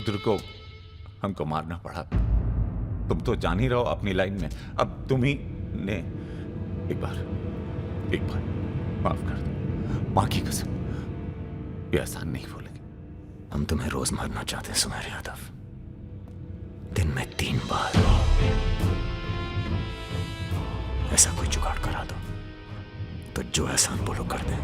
रुद्र को हमको मारना पड़ा। तुम तो जान ही रहो अपनी लाइन में। अब तुम ही ने एक बार माफ कर दो। मां की कसम, ये आसान नहीं भूलेंगे। हम तुम्हें रोज मारना चाहते हैं सुमेर यादव, दिन में 3 बार। ऐसा कोई जुगाड़ करा दो तो जो एहसान बोलो कर दे।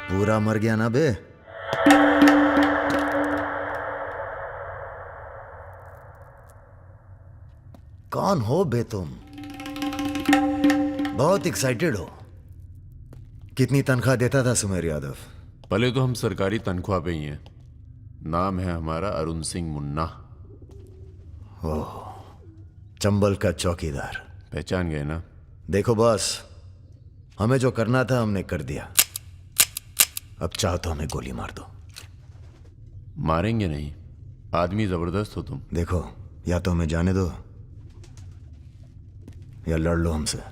पूरा मर गया ना बे? कौन हो बे तुम? बहुत एक्साइटेड हो। कितनी तनख्वाह देता था सुमेर यादव? पहले तो हम सरकारी तनख्वाह पे ही हैं। नाम है हमारा अरुण सिंह मुन्ना। ओह, चंबल का चौकीदार। पहचान गए ना? देखो बॉस, हमें जो करना था हमने कर दिया। अब चाहो तो हमें गोली मार दो। मारेंगे नहीं, आदमी जबरदस्त हो तुम। देखो, या तो हमें जाने दो या लड़ लो हमसे।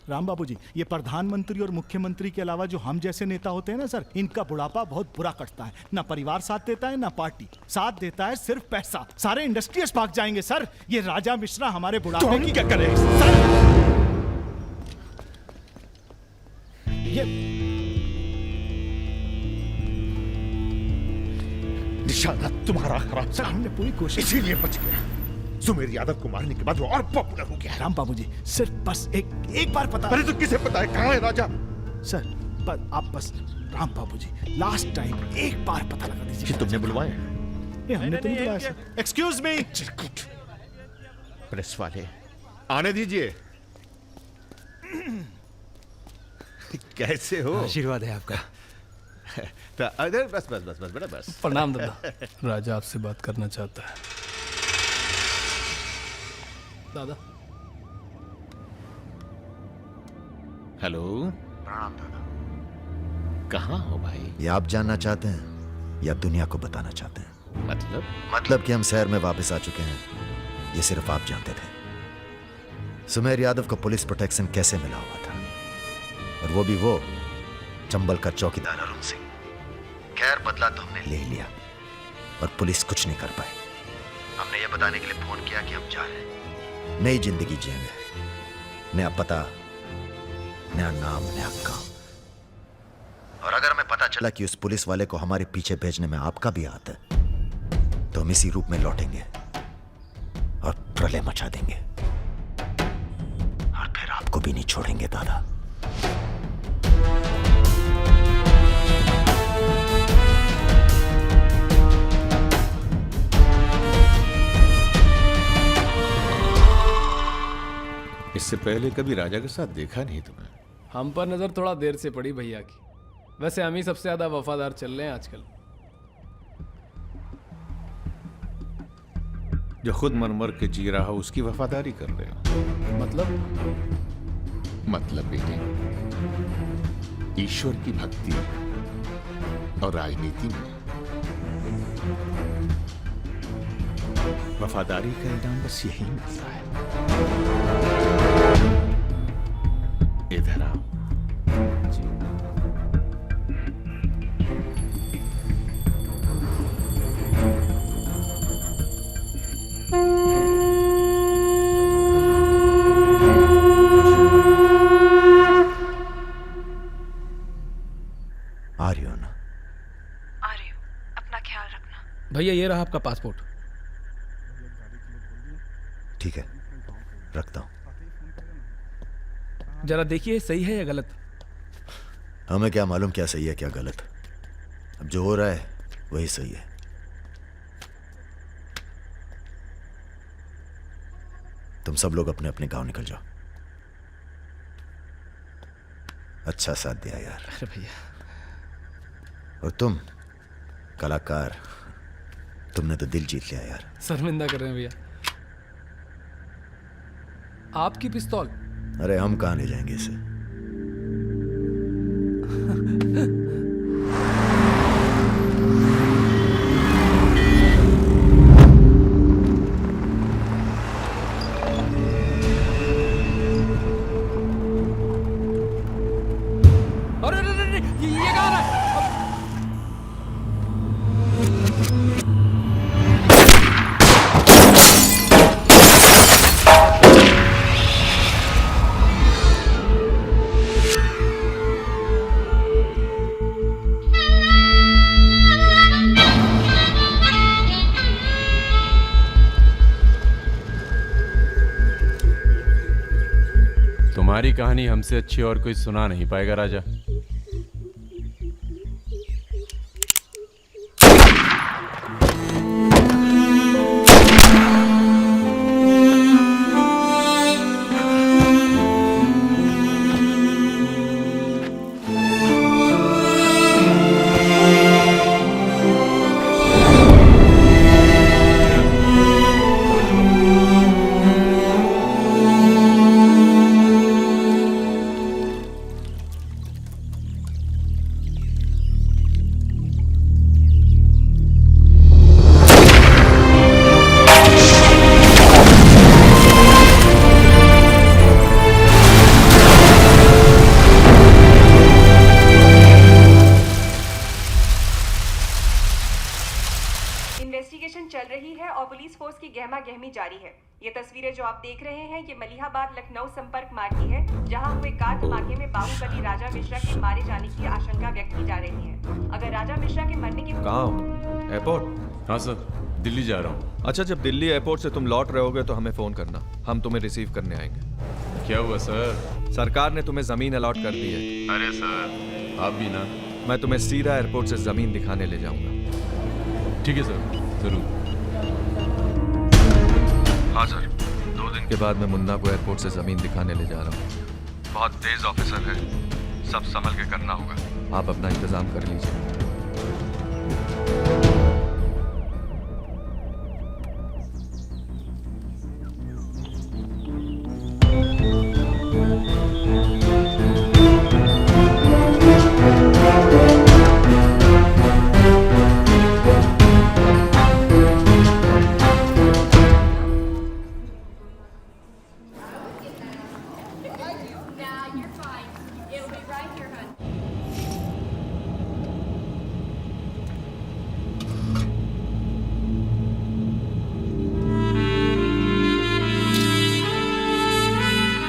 राम बाबू जी, ये प्रधानमंत्री और मुख्यमंत्री के अलावा जो हम जैसे नेता होते हैं ना सर, इनका बुढ़ापा बहुत बुरा कटता है। ना परिवार साथ देता है, ना पार्टी साथ देता है, सिर्फ पैसा। सारे इंडस्ट्रियल्स भाग जाएंगे सर। ये राजा मिश्रा हमारे बुढ़ापे की क्या करे सर? ये निशाना तुम्हारा खराब सर, हमने पूरी कोशिश, इसीलिए बच गया। सुमेर यादव को मारने के बाद वो और पॉपुलर हो गया। राम बाबू जी, सिर्फ बस एक बार पता। अरे तो किसे पता है कहाँ है राजा? सर आप बस, राम बाबू जी, लास्ट टाइम एक बार पता लगा दीजिए। तुमने बुलवाया? ये हमने तो नहीं बुलाया सर। Excuse me. प्रेस वाले आने दीजिए। कैसे हो? आशीर्वाद है आपका। तो अरे बस बस बस बस बेटा बस। प्रणाम दादा। राजा आपसे बात करना चाहता है। दादा। हेलो। प्रणाम दादा। कहाँ हो भाई? ये आप जानना चाहते हैं या दुनिया को बताना चाहते हैं? मतलब कि हम शहर में वापस आ चुके हैं, ये सिर्फ आप जानते थे। सुमेर यादव को पुलिस प्रोटेक्शन कैसे मिला हुआ था, और वो भी वो चंबल का चौकीदार अरुण सिंह। खैर, बदला तो हमने ले लिया और पुलिस कुछ नहीं कर पाई। हमने ये बताने के लिए फोन किया कि हम जा रहे हैं, नई जिंदगी जिएंगे, नया पता, नया नाम, नया काम। और अगर हमें पता चला कि उस पुलिस वाले को हमारे पीछे भेजने में आपका भी हाथ है, तो हम इसी रूप में लौटेंगे और प्रलय मचा देंगे, और फिर आपको भी नहीं छोड़ेंगे दादा। इससे इससे पहले कभी राजा के साथ देखा नहीं तुम्हें। हम पर नजर थोड़ा देर से पड़ी भैया की। वैसे हम ही सबसे ज्यादा वफादार चल रहे हैं आजकल। जो खुद मर मर के जी रहा हो उसकी वफादारी कर रहे हो। मतलब बेटे, ईश्वर की भक्ति और राजनीति में वफादारी का इनाम बस यही मिलता है। इधर आओ। आ रही हो ना? आ रही हूँ, अपना ख्याल रखना। भैया ये रहा आपका पासपोर्ट। ठीक है, रखता हूं। जरा देखिए सही है या गलत। हमें क्या मालूम क्या सही है क्या गलत। अब जो हो रहा है वही सही है। तुम सब लोग अपने अपने गांव निकल जाओ। अच्छा साथ दिया यार। अरे भैया। और तुम कलाकार, तुमने तो दिल जीत लिया यार। शर्मिंदा कर रहे हैं भैया। आपकी पिस्तौल। अरे हम कहां ले जाएंगे इसे? अरे अरे अरे, ये कहाँ रहा है? तुम्हारी कहानी हमसे अच्छी और कोई सुना नहीं पाएगा राजा। इन्वेस्टिगेशन चल रही है और पुलिस फोर्स की गहमा गहमी जारी है। ये तस्वीरें जो आप देख रहे हैं ये मलिहाबाद लखनऊ संपर्क मार्ग की है, जहां हुए कार धमाके में बाहुबली राजा मिश्रा के मारे जाने की आशंका व्यक्त की जा रही है। अगर राजा मिश्रा के मरने की कहाँ हो? एयरपोर्ट? हाँ सर, दिल्ली जा रहा हूँ। अच्छा, जब दिल्ली एयरपोर्ट से तुम लौट रहे होगे तो हमें फोन करना, हम तुम्हें रिसीव करने आएंगे। क्या हुआ सर? सरकार ने तुम्हें जमीन अलॉट कर दी है। अरे सर, आप भी ना। मैं तुम्हें सीधा एयरपोर्ट से जमीन दिखाने ले जाऊंगा। ठीक है सर, जरूर। हाँ सर, 2 दिन के बाद मैं मुन्ना को एयरपोर्ट से जमीन दिखाने ले जा रहा हूँ। बहुत तेज ऑफिसर है, सब संभल के करना होगा। आप अपना इंतजाम कर लीजिए।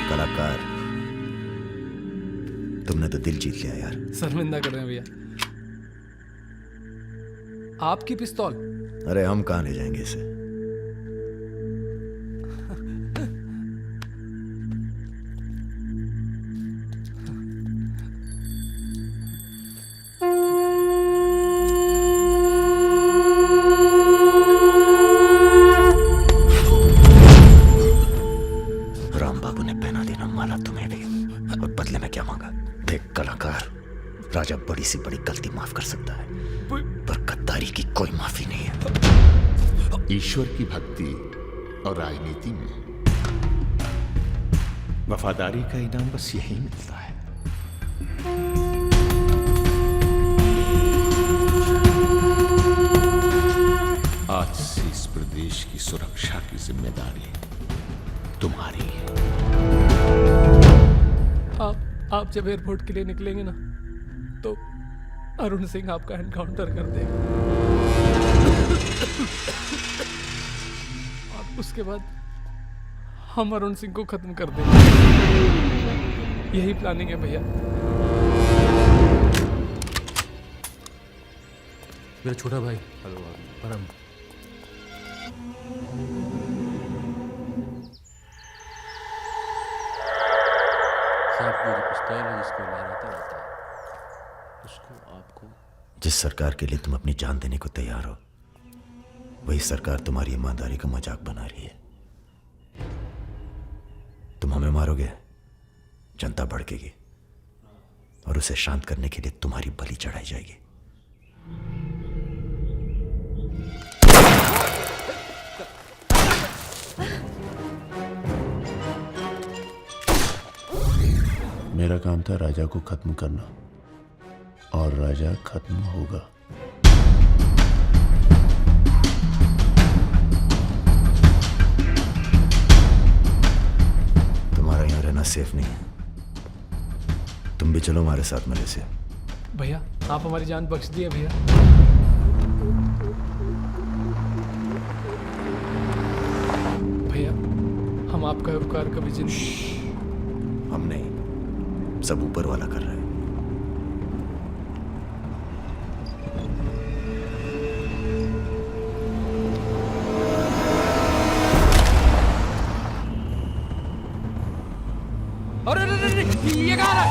कलाकार, तुमने तो दिल जीत लिया यार। शर्मिंदा कर रहे हैं भैया। आपकी पिस्तौल। अरे हम कहां ले जाएंगे इसे? राम बाबू ने पहना देना बड़ी से बड़ी गलती माफ कर सकता है, पर गद्दारी की कोई माफी नहीं है। ईश्वर की भक्ति और राजनीति में वफादारी का इनाम बस यही मिलता है। आज से इस प्रदेश की सुरक्षा की जिम्मेदारी तुम्हारी है। आप जब एयरपोर्ट के लिए निकलेंगे ना, तो अरुण सिंह आपका एनकाउंटर कर देगा और उसके बाद हम अरुण सिंह को खत्म कर देंगे। यही प्लानिंग है भैया। मेरा छोटा भाई। हेलो परम। साहब मेरी पिस्तौल है जिसको लहराता रहता है, उसको आपको। जिस सरकार के लिए तुम अपनी जान देने को तैयार हो, वही सरकार तुम्हारी ईमानदारी का मजाक बना रही है। तुम हमें मारोगे, जनता भड़केगी और उसे शांत करने के लिए तुम्हारी बलि चढ़ाई जाएगी। मेरा काम था राजा को खत्म करना, और राजा खत्म होगा। तुम्हारा यहां रहना सेफ नहीं है। तुम भी चलो हमारे साथ मलेशिया। भैया आप हमारी जान बख्श दिए भैया। भैया हम आपका उपकार कभी जिंदगी। हम नहीं, सब ऊपर वाला कर रहा है। अरे ये कहाँ है?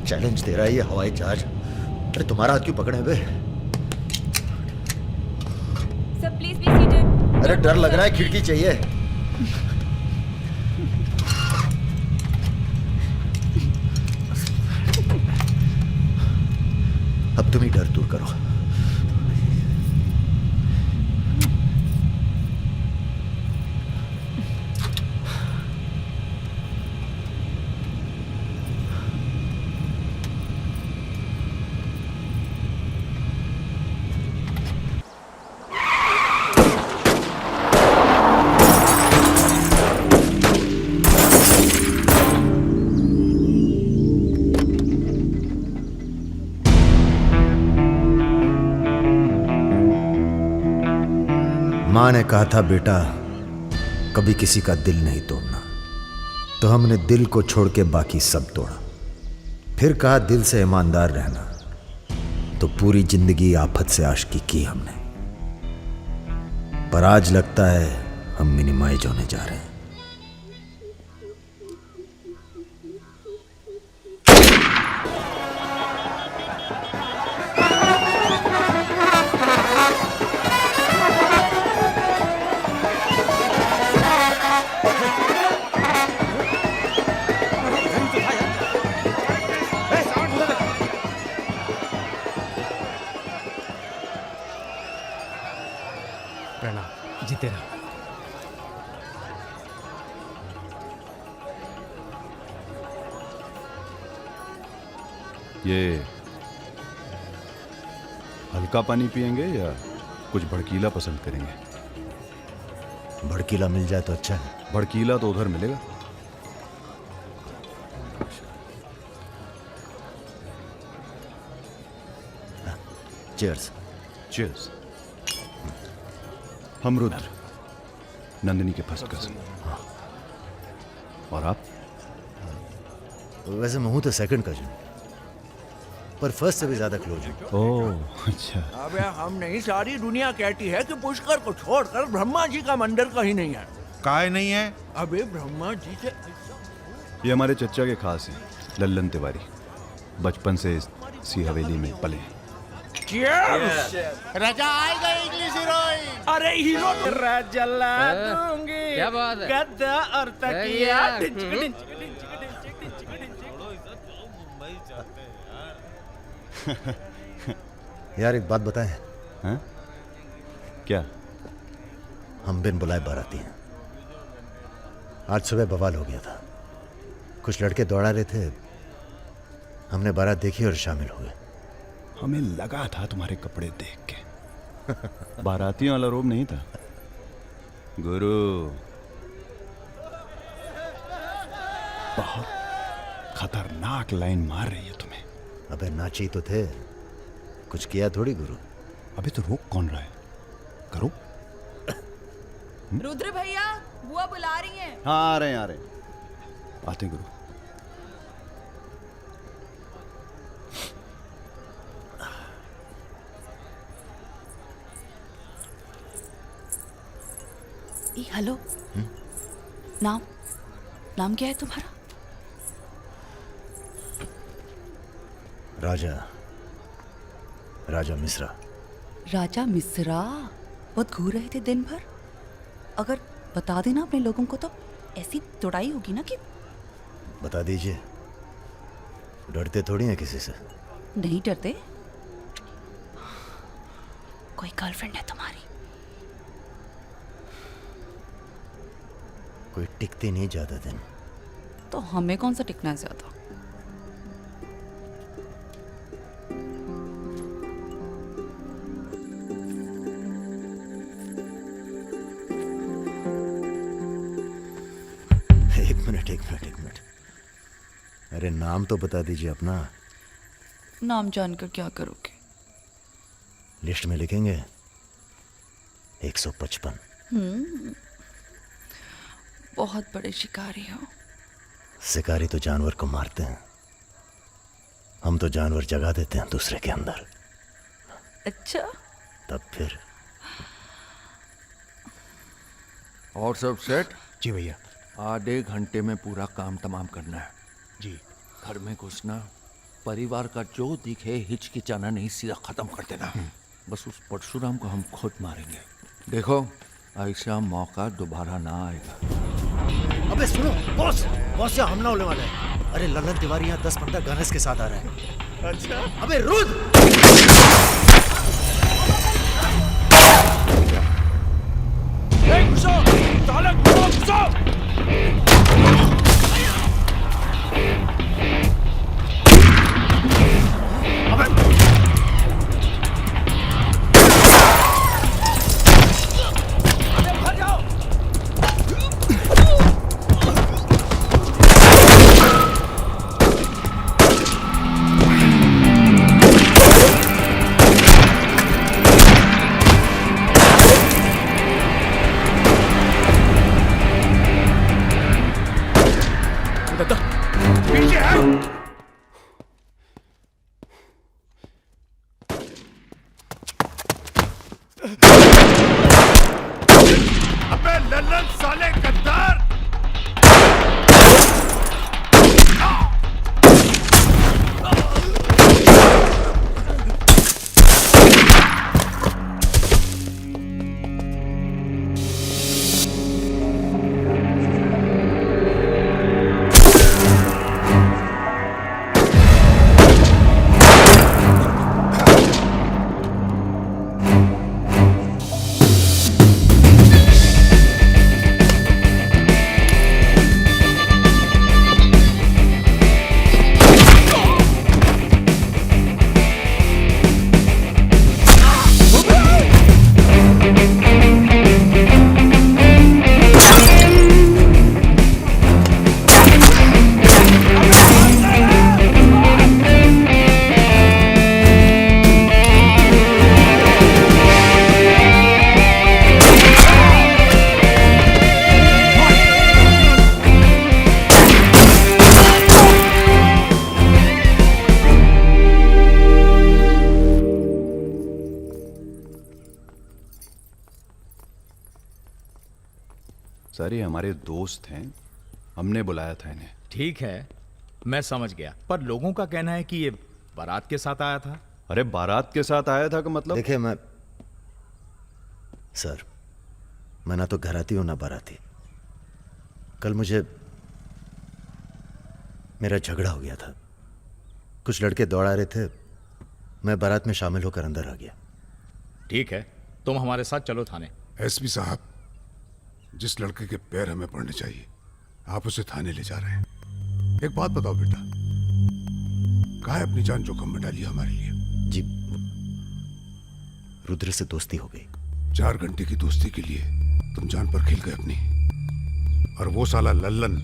चैलेंज दे रहा है ये हवाई जहाज। अरे तुम्हारा हाथ क्यों पकड़े हुए? Sir please be seated. अरे डर लग रहा है, खिड़की चाहिए। अब तुम ही डर दूर करो। माँ ने कहा था बेटा कभी किसी का दिल नहीं तोड़ना, तो हमने दिल को छोड़ के बाकी सब तोड़ा। फिर कहा दिल से ईमानदार रहना, तो पूरी जिंदगी आफत से आशिकी की हमने। पर आज लगता है हम मिनिमाइज होने जा रहे हैं। प्रणाम। जीते रहो। ये हल्का पानी पियेंगे या कुछ भड़कीला पसंद करेंगे? भड़कीला मिल जाए तो अच्छा है। भड़कीला तो उधर मिलेगा। चीयर्स। चीयर्स। हम रुद्र, नंदिनी के फर्स्ट कजिन। और आप? वैसे मैं हूं तो सेकंड कजिन, पर फर्स्ट से भी ज्यादा क्लोज हूं। ओह अच्छा। अबे हम नहीं, सारी दुनिया कहती है कि पुष्कर को छोड़कर ब्रह्मा जी का मंदिर कहीं नहीं है। काहे नहीं है? अबे ब्रह्मा जी से ये हमारे चच्चा के खास हैं, लल्लन तिवारी। बचपन से इसी हवेली में पले हैं। राजा आएगा इंग्लिश हीरोइन। अरे हीरो जला दूंगी। क्या बात है? गद्दा और तकिया। यार एक बात बताएं। हैं? क्या? हम बिन बुलाए बाराती हैं। आज सुबह बवाल हो गया था। कुछ लड़के दौड़ा रहे थे, हमने बारात देखी और शामिल हुए। हमें लगा था तुम्हारे कपड़े देख के। बारातियों वाला रोब नहीं था गुरु। बहुत खतरनाक लाइन मार रही है तुम्हें। अबे नाची तो थे, कुछ किया थोड़ी गुरु। अबे तो रोक कौन रहा है? करो। रुद्र भैया, बुआ बुला रही हैं। हाँ आ रहे हैं, आ रहे हैं। आते हैं गुरु। हेलो। नाम नाम क्या है तुम्हारा? राजा मिश्रा। राजा मिश्रा, बहुत घूर रहे थे दिन भर। अगर बता देना अपने लोगों को तो ऐसी तोड़ाई होगी ना कि। बता दीजिए, डरते थोड़ी हैं किसी से। नहीं डरते। कोई गर्लफ्रेंड है तुम्हारी? कोई टिकती नहीं ज्यादा दिन। तो हमें कौन सा टिकना है ज्यादा? एक मिनट। अरे नाम तो बता दीजिए अपना। नाम जानकर क्या करोगे? लिस्ट में लिखेंगे 155। बहुत बड़े शिकारी हो। शिकारी तो जानवर को मारते हैं, हम तो जानवर जगा देते हैं दूसरे के अंदर। अच्छा। तब फिर। और सब सेट? जी भैया। आधे घंटे में पूरा काम तमाम करना है। जी। घर में घुसना, परिवार का जो दिखे हिचकिचाना नहीं, सीधा खत्म कर देना। बस उस परशुराम को हम खुद मारेंगे। देखो ऐसा मौका दोबारा ना आएगा। अबे सुनो बॉस यहाँ हमला होने वाला है। अरे लल्लन तिवारी यहाँ 10-15 गनर्स के साथ आ रहा है। अच्छा। अबे रुद्र! घुसो! साले घुसो! यार ये हमारे दोस्त हैं, हमने बुलाया था इन्हें। ठीक है, मैं समझ गया, पर लोगों का कहना है कि ये बारात के साथ आया था। अरे बारात के साथ आया था का मतलब? देखिए सर, मैं ना तो घराती हूं ना बाराती। कल मुझे मेरा झगड़ा हो गया था, कुछ लड़के दौड़ा रहे थे, मैं बारात में शामिल होकर अंदर आ गया। ठीक है, तुम हमारे साथ चलो थाने। एसपी साहब, जिस लड़के के पैर हमें पड़ने चाहिए आप उसे थाने ले जा रहे हैं। एक बात बताओ बेटा, काहे अपनी जान जोखिम में डाली हमारे लिए? जी, रुद्र से दोस्ती हो गई। 4 घंटे की दोस्ती के लिए तुम जान पर खेल गए अपनी, और वो साला लल्लन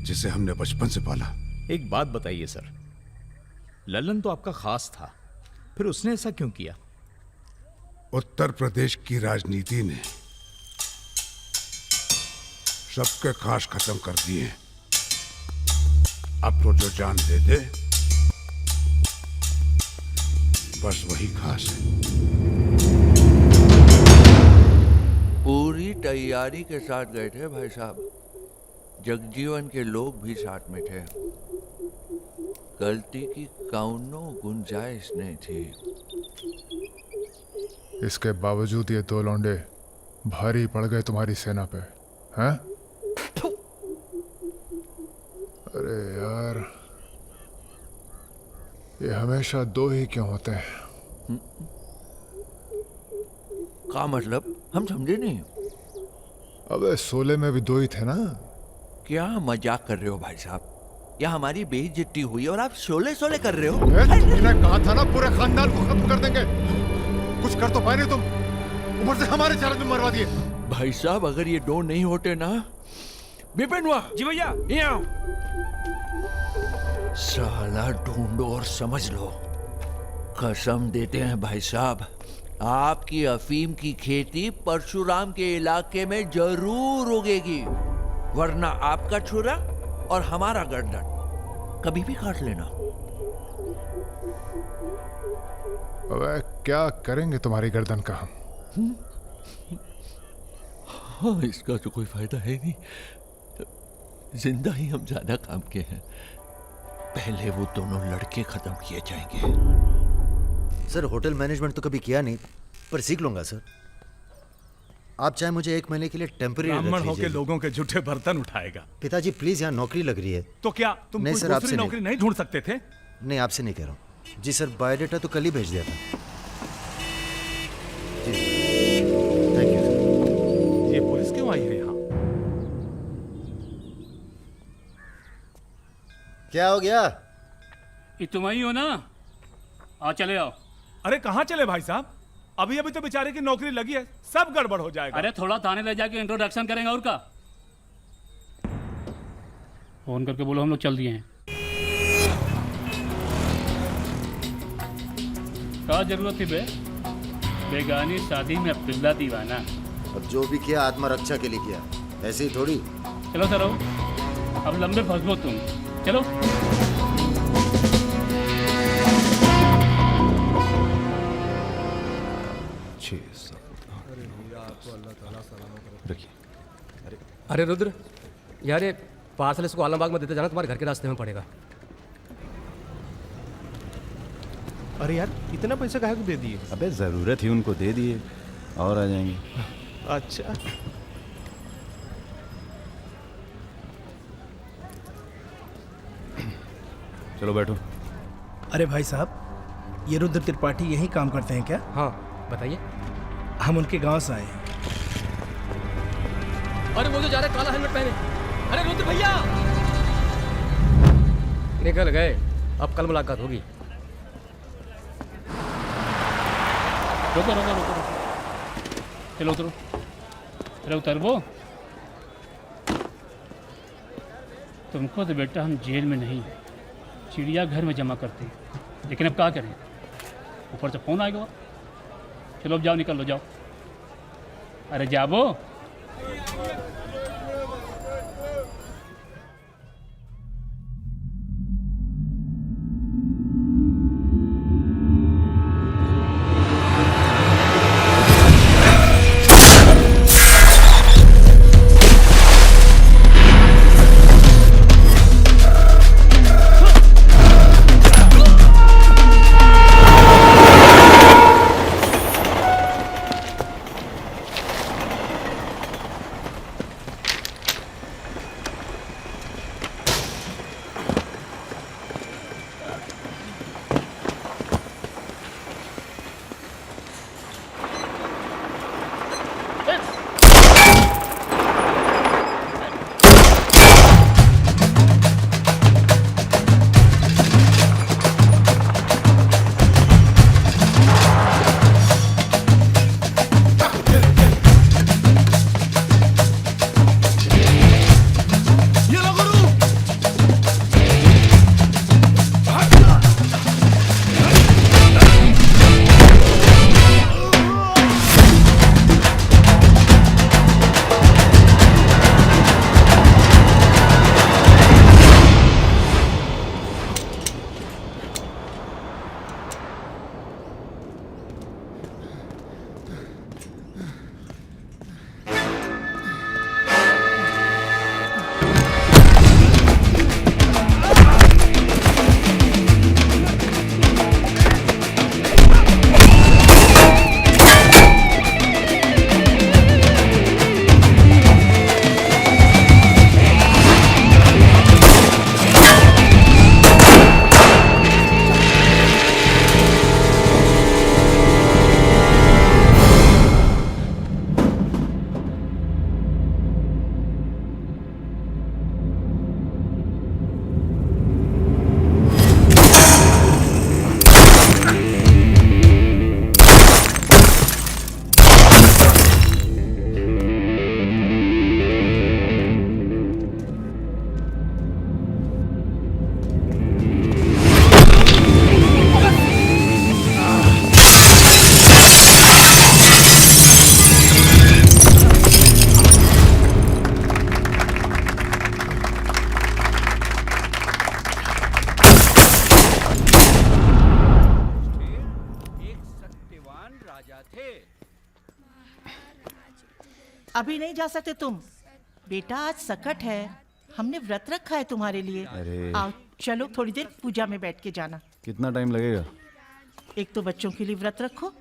जिसे हमने बचपन से पाला। एक बात बताइए सर, लल्लन तो आपका खास था, फिर उसने ऐसा क्यों किया? उत्तर प्रदेश की राजनीति ने सबके खास खत्म कर दिए। अब तो जो जान दे दे बस वही खास है। पूरी तैयारी के साथ गए थे भाई साहब, जगजीवन के लोग भी साथ में थे, गलती की कौनो गुंजाइश नहीं थी। इसके बावजूद ये 2 लौंडे भारी पड़ गए तुम्हारी सेना पे, हैं? अरे यार, ये हमेशा 2 ही क्यों होते हैं? क्या मतलब? हम समझे नहीं। अबे 16 में भी 2 ही थे ना? क्या मजाक कर रहे हो भाई साहब? या हमारी बेइज्जती हुई और आप 16 कर रहे हो? मैंने कहा था ना पूरे खानदान को खत्म कर देंगे। कुछ कर तो पाए नहीं तुम, ऊपर से हमारे चारों में मरवा दिए। भाई साहब, अगर ये 2 नहीं होते ना, विपिन हुआ जी भैया, साला ढूंढो और समझ लो। कसम देते हैं भाई साहब, आपकी अफीम की खेती परशुराम के इलाके में जरूर उगेगी, वरना आपका छुरा और हमारा गर्दन कभी भी काट लेना। अबे क्या करेंगे तुम्हारी गर्दन का हम? हाँ, इसका तो कोई फायदा है नहीं, जिंदा ही हम ज्यादा काम के हैं। पहले वो दोनों लड़के खत्म किए जाएंगे। सर, होटल मैनेजमेंट तो कभी किया नहीं, पर सीख लूंगा सर। आप चाहे मुझे 1 महीने के लिए टेम्पररी ब्राह्मण होके लोगों के झूठे बर्तन उठाएगा। पिताजी प्लीज, यहाँ नौकरी लग रही है। तो क्या तुम नहीं कोई सर, दूसरी आपसे नौकरी नहीं ढूंढ सकते थे? नहीं, आपसे नहीं कह रहा हूँ जी सर। बायोडेटा तो कल ही भेज दिया था जी। Thank you sir. ये पुलिस क्यों आई है यहाँ? क्या हो गया? ये तुम ही हो ना? आ चले आओ। अरे कहाँ चले भाई साहब? अभी अभी तो बेचारे की नौकरी लगी है, सब गड़बड़ हो जाएगा। अरे थोड़ा थाने ले जाके इंट्रोडक्शन करेंगे और का। फोन करके बोलो हम लोग चल दिए हैं। क्या जरूरत थी बे? बेगानी शादी में अब्दुल्ला दीवाना। अब जो भी किया आत्मरक्षा के लिए किया, ऐसे ही थोड़ी। चलो सर, अब लंबे फंसो तुम, चलो। अरे रुद्र यार, ये पार्सल इसको आलमबाग में देते जाना, तुम्हारे घर के रास्ते में पड़ेगा। अरे यार, इतना पैसा काहे को दे दिए? अबे जरूरत ही उनको दे दिए, और आ जाएंगे। अच्छा, चलो बैठो। अरे भाई साहब, ये रुद्र त्रिपाठी यही काम करते हैं क्या? हाँ बताइए। हम उनके गांव से आए हैं। अरे वो जो जा रहे काला हेलमेट पहने। अरे रुद्र भैया, निकल गए, अब कल मुलाकात होगी। रुको रुको रुको, चलो उतरो। अरे उतरबो। तुमको तो बेटा हम जेल में नहीं, चिड़ियाघर में जमा करते हैं, लेकिन अब क्या करें, ऊपर से फोन आएगा। चलो अब जाओ, निकल लो, जाओ। अरे जाबो। अभी नहीं जा सकते तुम। बेटा आज सकट है, हमने व्रत रखा है तुम्हारे लिए। अरे। आओ चलो थोड़ी देर पूजा में बैठ के जाना। कितना टाइम लगेगा? एक तो बच्चों के लिए व्रत रखो,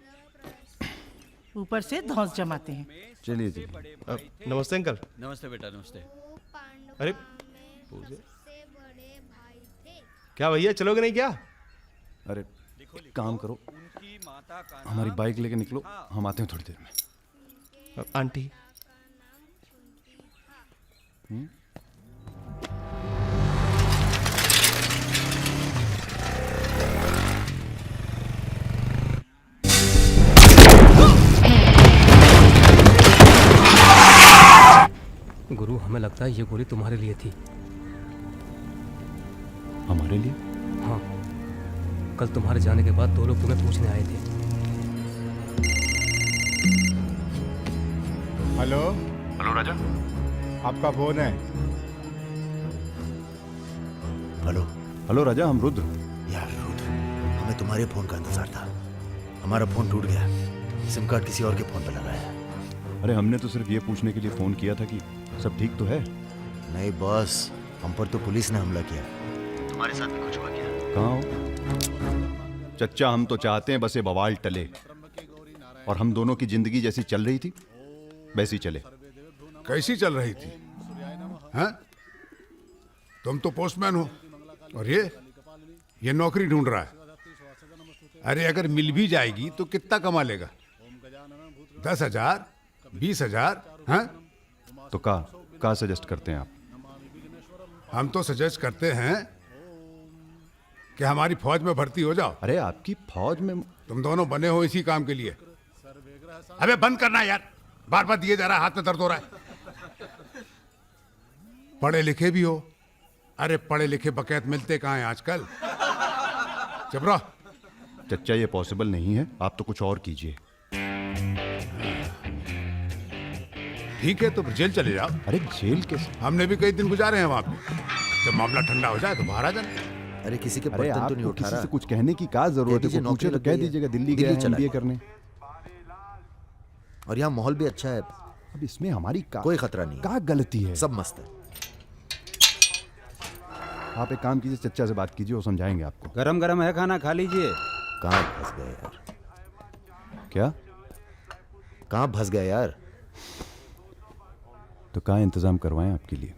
ऊपर से धौंस जमाते हैं। चलिए चलिए। नमस्ते अंकल। नमस्ते बेटा, नमस्ते। अरे क्या भैया, चलोगे नहीं क्या? अरे एक काम करो, हमारी बाइक लेके निकलो, हम आते हैं थोड़ी देर में। आंटी गुरु, हमें लगता है ये गोली तुम्हारे लिए थी। हमारे लिए? हाँ, कल तुम्हारे जाने के बाद 2 लोग तुम्हें पूछने आए थे। हेलो हेलो राजा। आपका फोन है। हेलो। हेलो राजा, हम रुद्र। यार रुद्र, हमें तुम्हारे फोन का इंतजार था। हमारा फोन टूट गया, सिम कार्ड किसी और के फोन पर लगाया है। अरे हमने तो सिर्फ ये पूछने के लिए फोन किया था कि सब ठीक तो है। नहीं बॉस, हम पर तो पुलिस ने हमला किया। तुम्हारे साथ भी कुछ हुआ क्या? कहाँ हो चच्चा? हम तो चाहते हैं बस ये बवाल टले और हम दोनों की जिंदगी जैसी चल रही थी वैसी चले। कैसी चल रही थी? हैं? तुम तो पोस्टमैन हो और ये नौकरी ढूंढ रहा है। अरे अगर मिल भी जाएगी तो कितना कमा लेगा? 10,000, 20,000? हैं? तो का सजेस्ट करते हैं आप? हम तो सजेस्ट करते हैं कि हमारी फौज में भर्ती हो जाओ। अरे आपकी फौज में? तुम दोनों बने हो इसी काम के लिए। अबे बंद करना यार, बार बार दिए जा रहा है, हाथ में दर्द हो रहा है। पढ़े लिखे भी हो। अरे पढ़े लिखे बकैत मिलते कहाँ हैं आजकल? चुप रहो। चच्चा ये पॉसिबल नहीं है, आप तो कुछ और कीजिए। ठीक है तो फिर जेल चले जाओ। अरे जेल कैसे? हमने भी कई दिन गुजारे हैं वहां पे। जब मामला ठंडा हो जाए तो बाहर आ जाना। अरे किसी के अरे बर्तन तो नहीं आपको उठा किसी रहा। से कुछ कहने की क्या जरूरत है? पूछे तो कह दीजिएगा दिल्ली गया है MBA करने। और यहाँ माहौल भी अच्छा है। अब इसमें हमारी कोई खतरा नहीं, क्या गलती है? सब मस्त है। आप एक काम कीजिए, चच्चा से बात कीजिए, वो समझाएंगे आपको। गरम गरम है, खाना खा लीजिए। कहाँ फंस गए यार? क्या? कहाँ फंस गए यार? तो कहाँ इंतजाम करवाएं आपके लिए?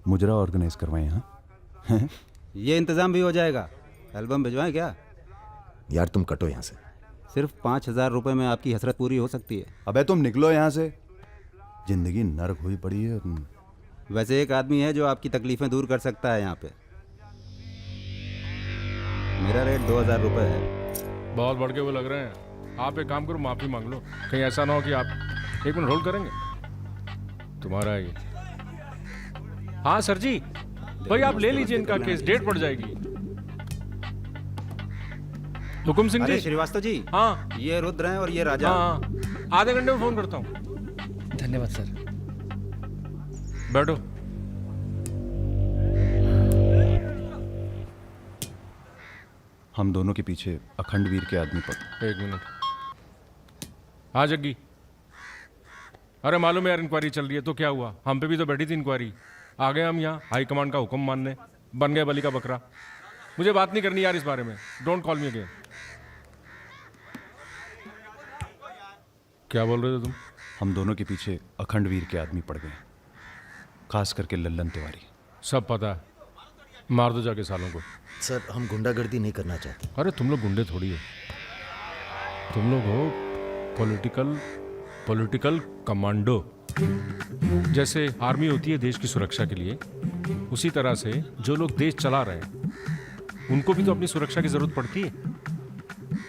मुजरा ऑर्गेनाइज करवाएं? हाँ ये इंतजाम भी हो जाएगा। एल्बम भिजवाएं क्या? यार तुम कटो यहाँ से। सिर्फ 5,000 रुपए में आपकी हसरत पूरी हो सकती है। अबे तुम निकलो यहाँ से, जिंदगी नर्क हुई पड़ी है। वैसे एक आदमी है जो आपकी तकलीफें दूर कर सकता है यहाँ पे। मेरा रेट 2,000 रुपए है। बहुत बढ़ के वो लग रहे हैं। आप एक काम करो, माफी मांग लो। कहीं ऐसा ना हो कि आप 1 मिनट होल्ड करेंगे? तुम्हारा ही। हाँ सर जी, भाई आप ले लीजिए इनका केस, डेट पड़ जाएगी। हुकुम सिंह जी। श्रीवास्तव जी। हाँ ये रुद्र हैं और ये राजा। हाँ, आधे घंटे में फोन करता हूँ। धन्यवाद सर। बैठो। हम दोनों के पीछे अखंड वीर के आदमी पड़। 1 मिनट। हाँ जग्गी। अरे मालूम है यार, इंक्वायरी चल रही है। तो क्या हुआ? हम पे भी तो बैठी थी इंक्वायरी। आ गए हम यहाँ हाई कमांड का हुक्म मानने, बन गए बलि का बकरा। मुझे बात नहीं करनी यार इस बारे में। Don't call me again. क्या बोल रहे थे तुम? हम दोनों के पीछे अखंड वीर के आदमी पड़ गए, खास करके लल्लन तिवारी। सब पता है, मार दो जाके सालों को। सर हम गुंडागर्दी नहीं करना चाहते। अरे तुम लोग गुंडे थोड़ी है, तुम लोग हो पॉलिटिकल कमांडो। जैसे आर्मी होती है देश की सुरक्षा के लिए, उसी तरह से जो लोग देश चला रहे हैं उनको भी तो अपनी सुरक्षा की जरूरत पड़ती है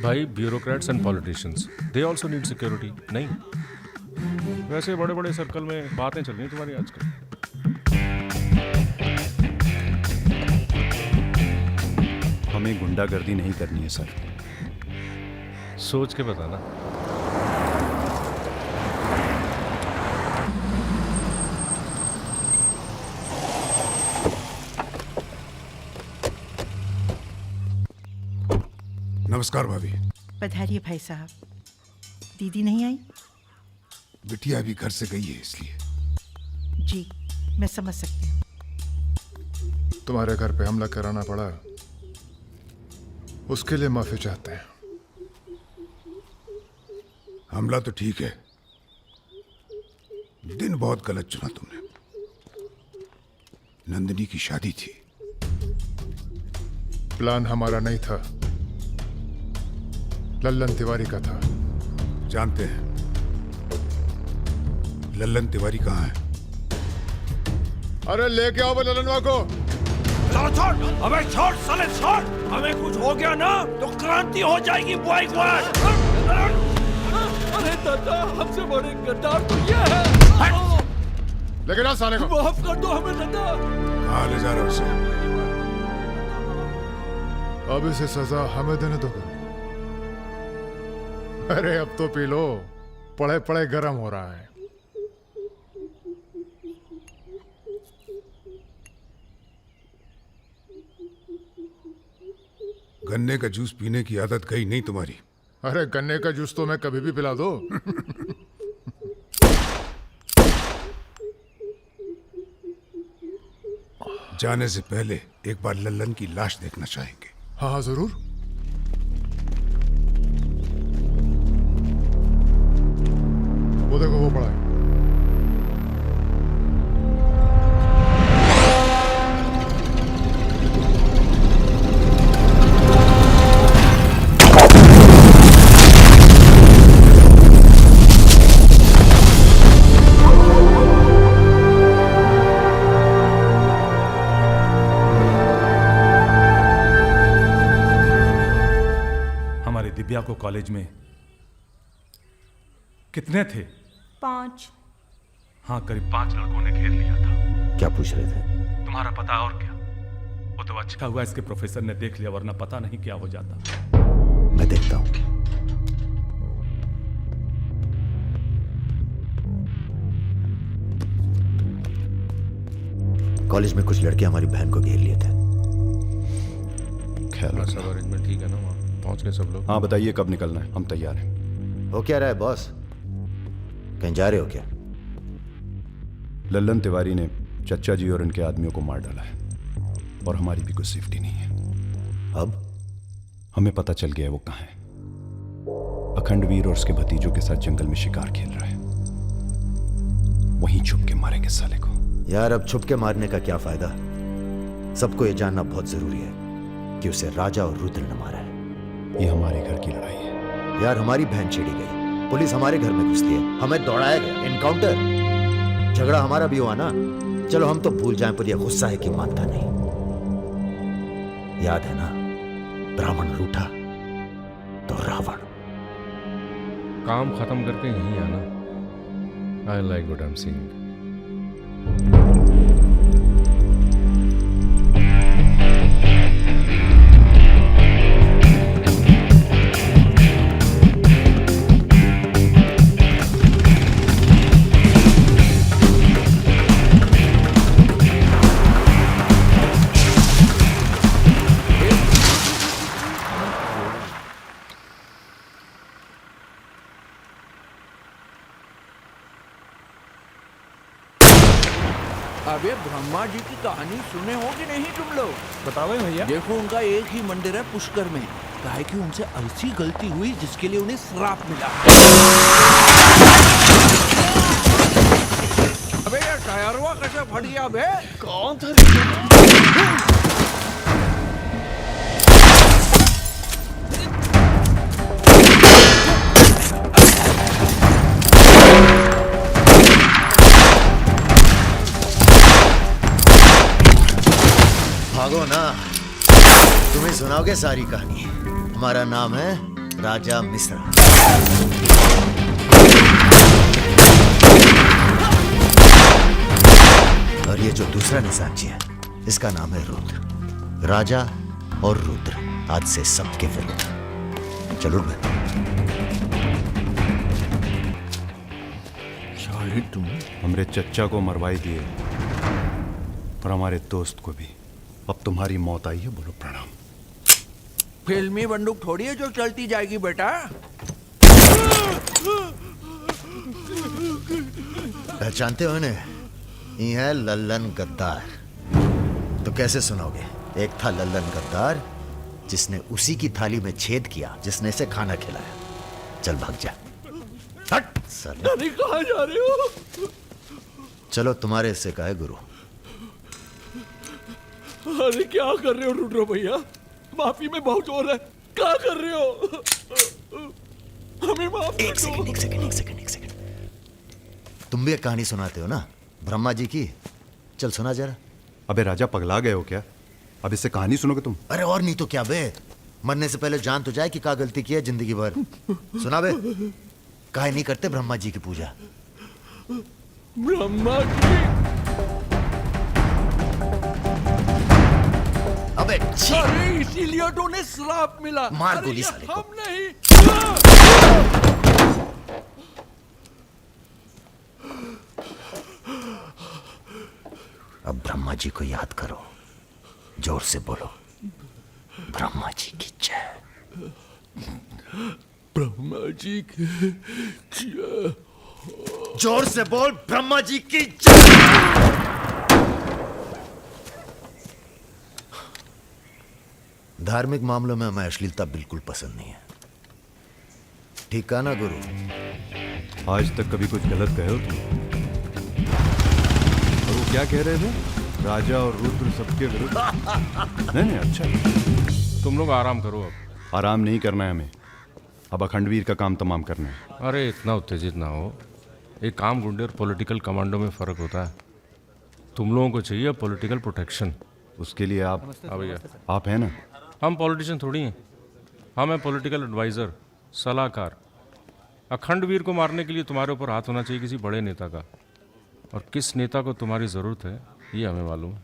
भाई। Bureaucrats and politicians, they also need security. नहीं वैसे बड़े बड़े सर्कल में बातें चल रही हैं तुम्हारी आजकल। हमें गुंडागर्दी नहीं करनी है सर। सोच के बताना। नमस्कार भाभी। पधारिए भाई साहब। दीदी नहीं आई? बिटिया भी घर से गई है इसलिए। जी मैं समझ सकती हूँ। तुम्हारे घर पे हमला कराना पड़ा, उसके लिए माफी चाहते हैं। हमला तो ठीक है, दिन बहुत गलत चुना तुमने। नंदिनी की शादी थी। प्लान हमारा नहीं था, लल्लन तिवारी का था। जानते हैं लल्लन तिवारी कहाँ है? अरे लेके आओ लल्लनवा को। छोड़, अबे छोड़ साले छोड़, हमें कुछ हो गया ना तो क्रांति हो जाएगी बॉयकॉट। अरे दादा हमसे बड़े गद्दार तो ये है। लेकिन आ साले को माफ कर दो हमें दादा। कहाँ ले जा रहे हो उसे? अब इसे सजा हमें देने दो। अरे अब तो पी लो, पड़े पड़े गर्म हो रहा है। गन्ने का जूस पीने की आदत गई नहीं तुम्हारी। अरे गन्ने का जूस तो मैं कभी भी पिला दो। जाने से पहले एक बार लल्लन की लाश देखना चाहेंगे। हाँ हाँ जरूर। वो देखो वो पड़ा है। दिव्या को कॉलेज में कितने थे? 5। हाँ, करीब 5 लड़कों ने घेर लिया था। क्या पूछ रहे थे? तुम्हारा पता और क्या? वो तो अच्छा हुआ इसके प्रोफेसर ने देख लिया, वरना पता नहीं क्या हो जाता। मैं देखता हूं। कॉलेज में कुछ लड़के हमारी बहन को घेर लिए थे। ख्याल सब अरेंजमेंट ठीक है ना? वहाँ पहुंच गए सब लोग? हाँ बताइए कब निकलना है, हम तैयार हैं। हो क्या रहा है बॉस? कहीं जा रहे हो क्या? लल्लन तिवारी ने चच्चा जी और उनके आदमियों को मार डाला है और हमारी भी कुछ सेफ्टी नहीं है। अब हमें पता चल गया है वो कहाँ है। अखंडवीर और उसके भतीजों के साथ जंगल में शिकार खेल रहा है। वहीं छुप के मारेंगे साले को। यार अब छुप के मारने का क्या फायदा? सबको ये जानना बहुत जरूरी है कि उसे राजा और रुद्र ने मारा है। ये हमारे घर की लड़ाई है। यार हमारी बहन छेड़ी गई, पुलिस हमारे घर में घुसती है, हमें दौड़ाया गया, एनकाउंटर, झगड़ा हमारा भी हुआ ना। चलो हम तो भूल जाएं, पर यह गुस्सा है कि मानता नहीं। याद है ना, ब्राह्मण रूठा तो रावण। काम खत्म करके यहीं आना। I like what I am seeing. अबे ब्रह्मा जी की कहानी सुने हो कि नहीं तुम लोग? बताओ भैया। देखो उनका एक ही मंदिर है पुष्कर में। काहे कि उनसे ऐसी गलती हुई जिसके लिए उन्हें श्राप मिला। अबे यार टायरवा कैसे फट गया बे? कौन था? भागो ना, तुम्हें सुनाओगे सारी कहानी। हमारा नाम है राजा मिश्रा। और ये जो दूसरा निशानची है, इसका नाम है रुद्र। राजा और रुद्र आज से सबके विरुद्ध। चलो तुम हमरे चच्चा को मरवाई दिए और हमारे दोस्त को भी। अब तुम्हारी मौत आई है, बोलो प्रणाम। फिल्मी बंदूक थोड़ी है जो चलती जाएगी बेटा। पहचानते हो इन्हें? ये है लल्लन गद्दार। तो कैसे सुनोगे? एक था लल्लन गद्दार जिसने उसी की थाली में छेद किया जिसने इसे खाना खिलाया। चल भाग जा। हट साला। अरे कहाँ जा रहे हो? चलो तुम्हारे हिस्से का है गुरु। अरे क्या कर रहे हो रुद्र भैया? माफी में बहुत जोर है, क्या कर रहे हो? हमें माफ कर दो। एक सेकंड। तुम भी एक कहानी सुनाते हो ना ब्रह्मा जी की? चल सुना जरा। अबे राजा पगला गए हो क्या? अब इससे कहानी सुनोगे तुम? अरे और नहीं तो क्या बे, मरने से पहले जान तो जाए कि क्या गलती की है जिंदगी भर। सुना बे। काहे नहीं करते ब्रह्मा जी की पूजा? ब्रह्मा जी? अबे अरे इसीलिए तो उन्हें श्राप मिला। मार अरे गोली ये साले को। हम नहीं। अब ब्रह्मा जी को याद करो, जोर से बोलो, ब्रह्मा जी की जय। ब्रह्मा जी की जय। जोर से बोल, ब्रह्मा जी की जय। धार्मिक मामलों में हमें अश्लीलता बिल्कुल पसंद नहीं है। ठीक कहा ना गुरु? आज तक कभी कुछ गलत कहे हो तुम? और वो क्या कह रहे थे? राजा और रुद्र सबके विरुद्ध? नहीं अच्छा। तुम लोग आराम करो। अब आराम नहीं करना है हमें, अब अखंडवीर का काम तमाम करना है। अरे इतना उत्तेजित ना हो। एक काम गुंडे और पॉलिटिकल कमांडो में फ़र्क होता है। तुम लोगों को चाहिए पॉलिटिकल प्रोटेक्शन। उसके लिए आप भैया आप हैं ना? हम पॉलिटिशियन थोड़ी हैं, हम हैं पॉलिटिकल एडवाइज़र, सलाहकार। अखंडवीर को मारने के लिए तुम्हारे ऊपर हाथ होना चाहिए किसी बड़े नेता का, और किस नेता को तुम्हारी ज़रूरत है ये हमें मालूम है।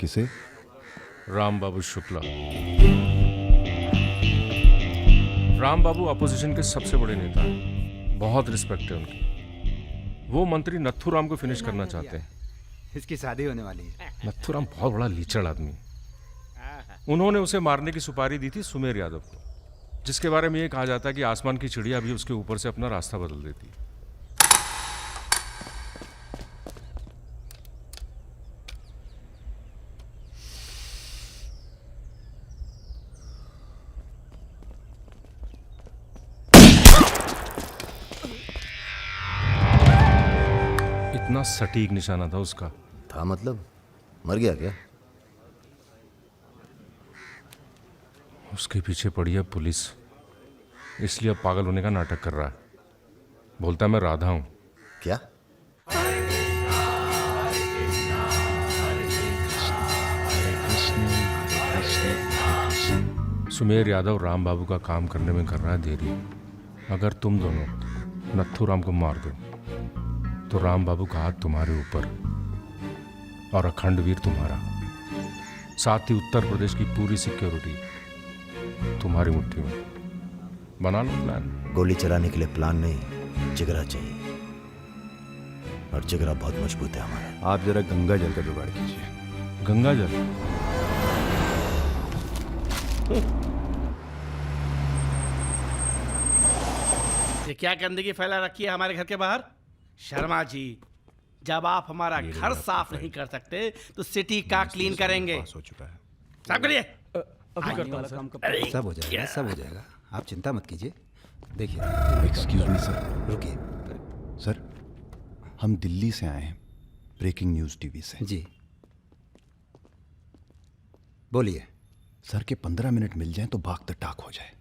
किसे? राम बाबू शुक्ला। राम बाबू अपोजिशन के सबसे बड़े नेता हैं, बहुत रिस्पेक्ट है उनकी। वो मंत्री नथुराम को फिनिश करना चाहते हैं। इसकी शादी होने वाली है। नथुराम बहुत बड़ा लीचड़ आदमी। उन्होंने उसे मारने की सुपारी दी थी सुमेर यादव को, जिसके बारे में ये कहा जाता है कि आसमान की चिड़िया भी उसके ऊपर से अपना रास्ता बदल देती है। इतना सटीक निशाना था उसका। था मतलब? मर गया क्या? उसके पीछे पड़ी है पुलिस, इसलिए अब पागल होने का नाटक कर रहा है। बोलता है मैं राधा हूं। क्या? सुमेर यादव राम बाबू का काम करने में कर रहा है देरी। अगर तुम दोनों नथुराम को मार दो तो राम बाबू का हाथ तुम्हारे ऊपर और अखंडवीर तुम्हारा, साथ ही उत्तर प्रदेश की पूरी सिक्योरिटी तुम्हारी मुट्ठी में। बना लो प्लान। गोली चलाने के लिए प्लान नहीं, जिगरा चाहिए, और जिगरा बहुत मजबूत है हमारा। आप जरा गंगा जल का जुगाड़ कीजिए। गंगा जल? ये क्या गंदगी फैला रखी है हमारे घर के बाहर? शर्मा जी, जब आप हमारा घर साफ नहीं कर सकते तो सिटी का क्लीन करेंगे। हो चुका है। साफ करिए। सब हो जाएगा, सब हो जाएगा, आप चिंता मत कीजिए। देखिए। Excuse me sir. रुकिए सर, हम दिल्ली से आए हैं, ब्रेकिंग न्यूज़ टीवी से। जी बोलिए। सर के 15 मिनट मिल जाएं तो बाग द टाक हो जाए।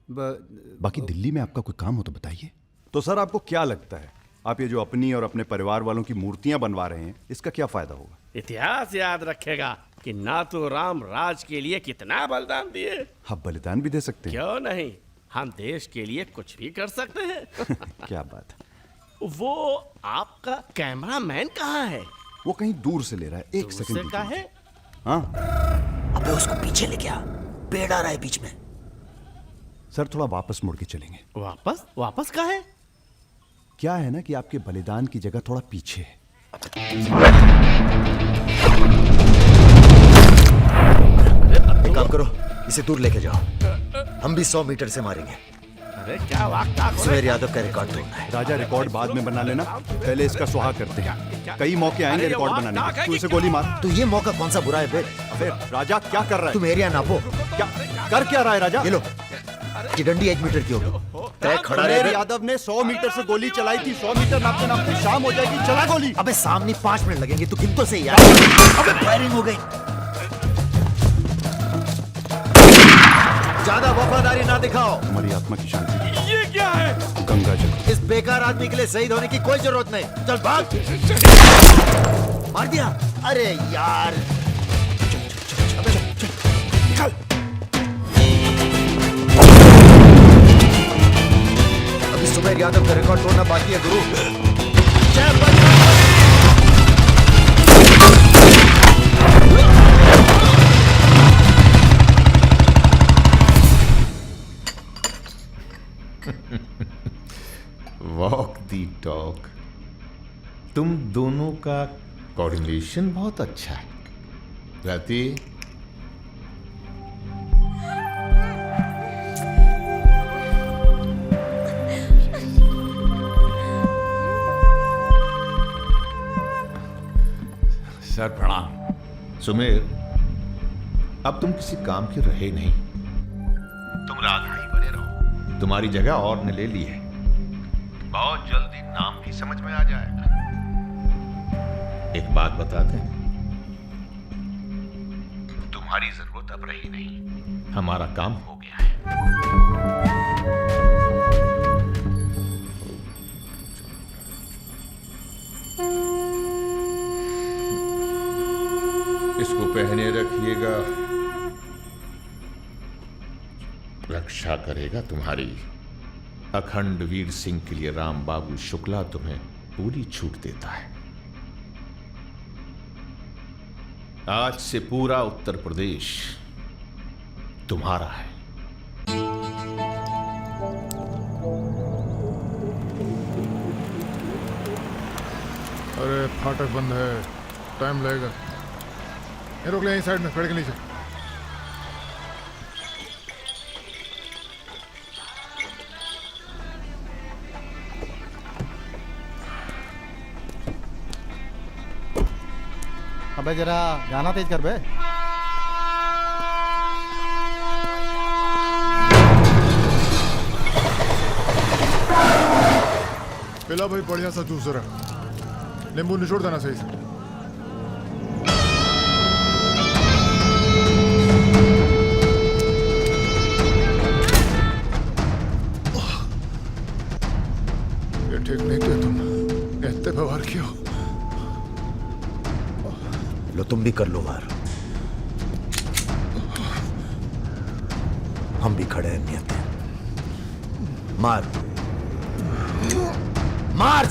बाकी दिल्ली में आपका कोई काम हो तो बताइए। तो सर आपको क्या लगता है, आप ये जो अपनी और अपने परिवार वालों की मूर्तियां बनवा रहे हैं, इसका क्या फायदा होगा? इतिहास याद रखेगा कि नाथुराम राज के लिए कितना बलिदान दिए। आप बलिदान भी दे सकते हैं। क्यों नहीं, हम देश के लिए कुछ भी कर सकते हैं। क्या बात है। वो आपका कैमरामैन कहाँ है? वो कहीं दूर से ले रहा है, एक सेकंड का है। हाँ, अबे उसको पीछे ले गया, पेड़ आ रहा है बीच में। सर थोड़ा वापस मुड़ के चलेंगे। वापस? वापस का है? क्या है ना कि आपके बलिदान की जगह थोड़ा पीछे है। एक काम करो, इसे दूर लेके जाओ, हम भी 100 मीटर से मारेंगे। अरे क्या वाकता सुमेर यादव का रिकॉर्ड तोड़ना है। राजा रिकॉर्ड बाद में बना लेना, पहले इसका सुहाग करते हैं। कई मौके आएंगे रिकॉर्ड बनाने के। तू इसे गोली मार। तो ये मौका कौन सा बुरा है बे? अबे राजा क्या कर रहा है? तुम एरिया नापो। क्या कर क्या रहा है राजा? ये लो, ये डंडी 1 मीटर की होगी। तय खड़ा सुमेर रहे। यादव ने 100 मीटर से गोली चलाई थी। 100 मीटर नापते नापते शाम हो जाएगी। चला गोली। अबे सामने 5 मिनट लगेंगे, तू गिन तो सही यार। अबे फायरिंग हो गई। ज्यादा वफादारी ना दिखाओ। हमारी आत्मा की शांति। ये क्या है? गंगा जल। इस बेकार आदमी के लिए शहीद होने की कोई जरूरत नहीं। चल भाग। मार दिया। अरे यार चल। अभी सुमेर यादव का रिकॉर्ड तोड़ना बाकी है गुरु। जय बजरंग। वॉक दी टॉक। तुम दोनों का कोऑर्डिनेशन बहुत अच्छा है। रति, सर प्रणाम। सुमेर, अब तुम किसी काम के रहे नहीं। तुम राधा ही बने रहो। तुम्हारी जगह और ने ले ली है। बहुत जल्दी नाम भी समझ में आ जाएगा। एक बात बता दें, तुम्हारी जरूरत अब रही नहीं। हमारा काम हो गया है। इसको पहने रखिएगा, रक्षा करेगा तुम्हारी। अखंड वीर सिंह के लिए राम बाबू शुक्ला तुम्हें पूरी छूट देता है। आज से पूरा उत्तर प्रदेश तुम्हारा है। अरे फाटक बंद है, टाइम लगेगा। ये रोक ले यहीं साइड में, पेड़ के नीचे। अबे जरा गाना तेज कर बे। पिला भाई बढ़िया सा जूस जरा, नींबू निचोड़ देना सही से। ये ठीक नहीं किया तुम, इतने व्यवहार किया। लो तुम भी कर लो वार। हम भी खड़े हैं नियत है। मार मार।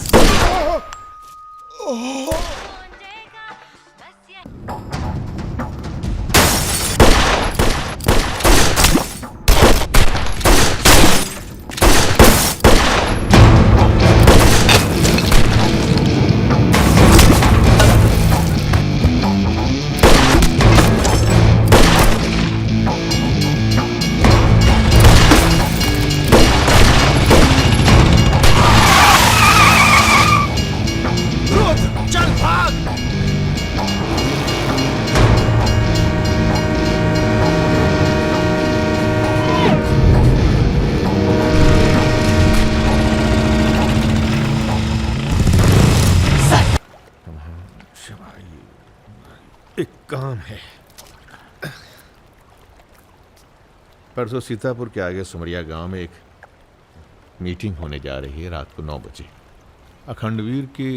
एक काम है। परसों सीतापुर के आगे सुमरिया गांव में एक मीटिंग होने जा रही है रात को 9 बजे। अखंडवीर के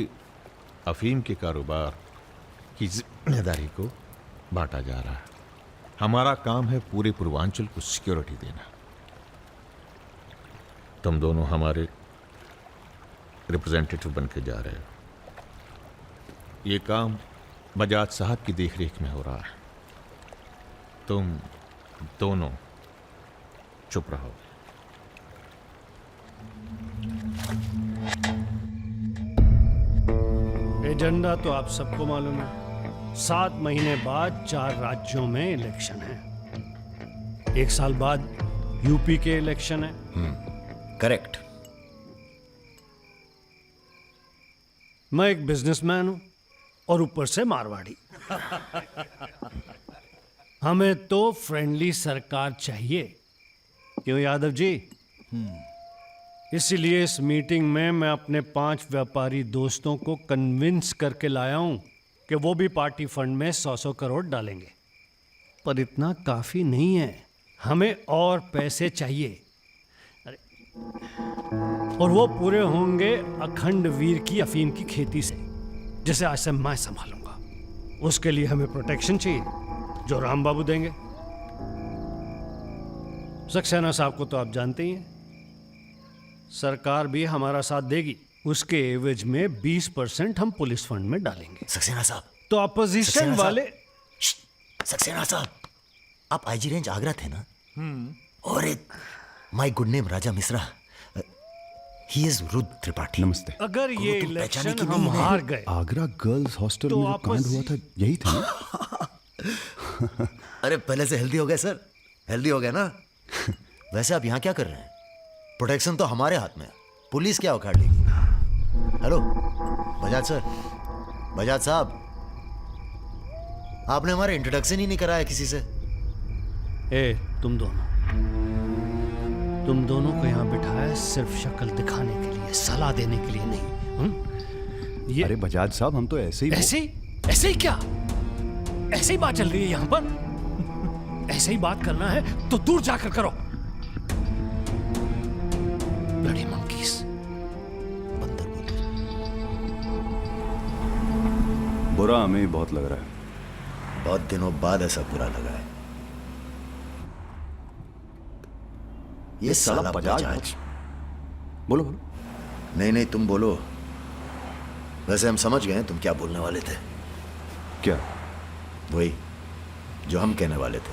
अफीम के कारोबार की जिम्मेदारी को बांटा जा रहा है। हमारा काम है पूरे पूर्वांचल को सिक्योरिटी देना। तुम दोनों हमारे रिप्रेजेंटेटिव बनकर जा रहे हो। ये काम बजाज साहब की देखरेख में हो रहा है। तुम दोनों चुप रहो। एजेंडा तो आप सबको मालूम है। 7 महीने बाद 4 राज्यों में इलेक्शन है। 1 साल बाद यूपी के इलेक्शन है। करेक्ट। मैं एक बिजनेसमैन हूं और ऊपर से मारवाड़ी। हमें तो फ्रेंडली सरकार चाहिए, क्यों यादव जी? इसीलिए इस मीटिंग में मैं अपने 5 व्यापारी दोस्तों को कन्विंस करके लाया हूं कि वो भी पार्टी फंड में 100-100 करोड़ डालेंगे। पर इतना काफी नहीं है, हमें और पैसे चाहिए। और वो पूरे होंगे अखंड वीर की अफीम की खेती से, जिसे आज से मैं संभालूंगा। उसके लिए हमें प्रोटेक्शन चाहिए, जो राम बाबू देंगे। सक्सेना साहब को तो आप जानते ही हैं, सरकार भी हमारा साथ देगी। उसके एवज में 20% हम पुलिस फंड में डालेंगे। सक्सेना साहब, तो अपोजिशन वाले। सक्सेना साहब, आप आईजी रेंज आगरा थे ना? और my good name Raja Mishra, he is Rudra Tripathi. नमस्ते। अगर ये इलेक्शन हम हार गए, आगरा गर्ल्स हॉस्टल तो में जो कांड हुआ था यही था ना? अरे पहले से हेल्दी हो गए सर, हेल्दी हो गए ना। वैसे आप यहाँ क्या कर रहे हैं? प्रोटेक्शन तो हमारे हाथ में है, पुलिस क्या उखाड़ लेगी? हेलो बजाज सर, बजाज साहब, आपने हमारा इंट्रोडक्शन ही नहीं कराया किसी से। ए, तुम दोनों को यहाँ बिठाया सिर्फ शक्ल दिखाने के लिए, सलाह देने के लिए नहीं। ये अरे बजाज साहब, हम तो ऐसे ही ऐसे ही क्या? ऐसे ही बात चल रही है यहाँ पर। ऐसे ही बात करना है तो दूर जाकर करो। Bloody monkeys. बुरा हमें ही बहुत लग रहा है। बहुत दिनों बाद ऐसा बुरा लगा है। ये साला बजाज। बोलो। नहीं तुम बोलो। वैसे हम समझ गए तुम क्या बोलने वाले थे। क्या? वही जो हम कहने वाले थे।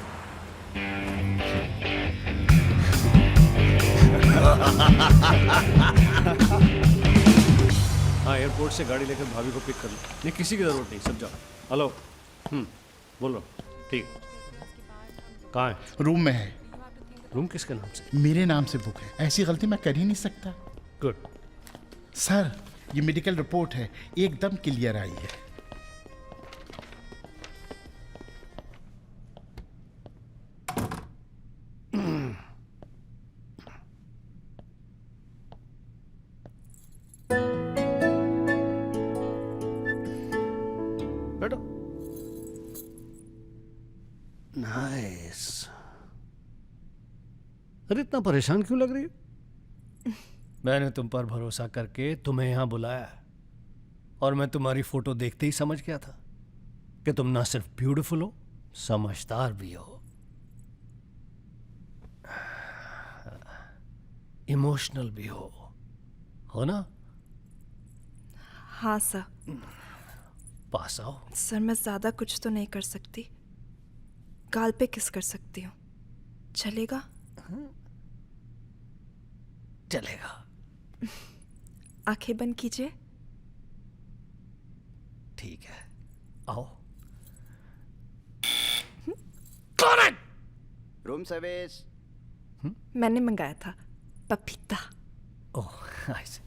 हाँ, एयरपोर्ट से गाड़ी लेकर भाभी को पिक कर लो। नहीं, किसी की जरूरत नहीं, सब जाओ। हेलो, बोलो। ठीक, कहाँ है? रूम में है। रूम किसके नाम से? मेरे नाम से बुक है, ऐसी गलती मैं कर ही नहीं सकता। गुड। सर, ये मेडिकल रिपोर्ट है, एकदम क्लियर आई है। बैठो। नाइस। अरे इतना परेशान क्यों लग रही हो? मैंने तुम पर भरोसा करके तुम्हें यहां बुलाया, और मैं तुम्हारी फोटो देखते ही समझ गया था कि तुम ना सिर्फ ब्यूटीफुल हो, समझदार भी हो, इमोशनल भी हो ना? हाँ सर। पास आओ। सर, मैं ज्यादा कुछ तो नहीं कर सकती, गाल पे किस कर सकती हूँ, चलेगा? चलेगा। आंखें बंद कीजिए। ठीक है, आओ। कौन है? Room service. मैंने मंगाया था, पपीता। ओह, ऐसे।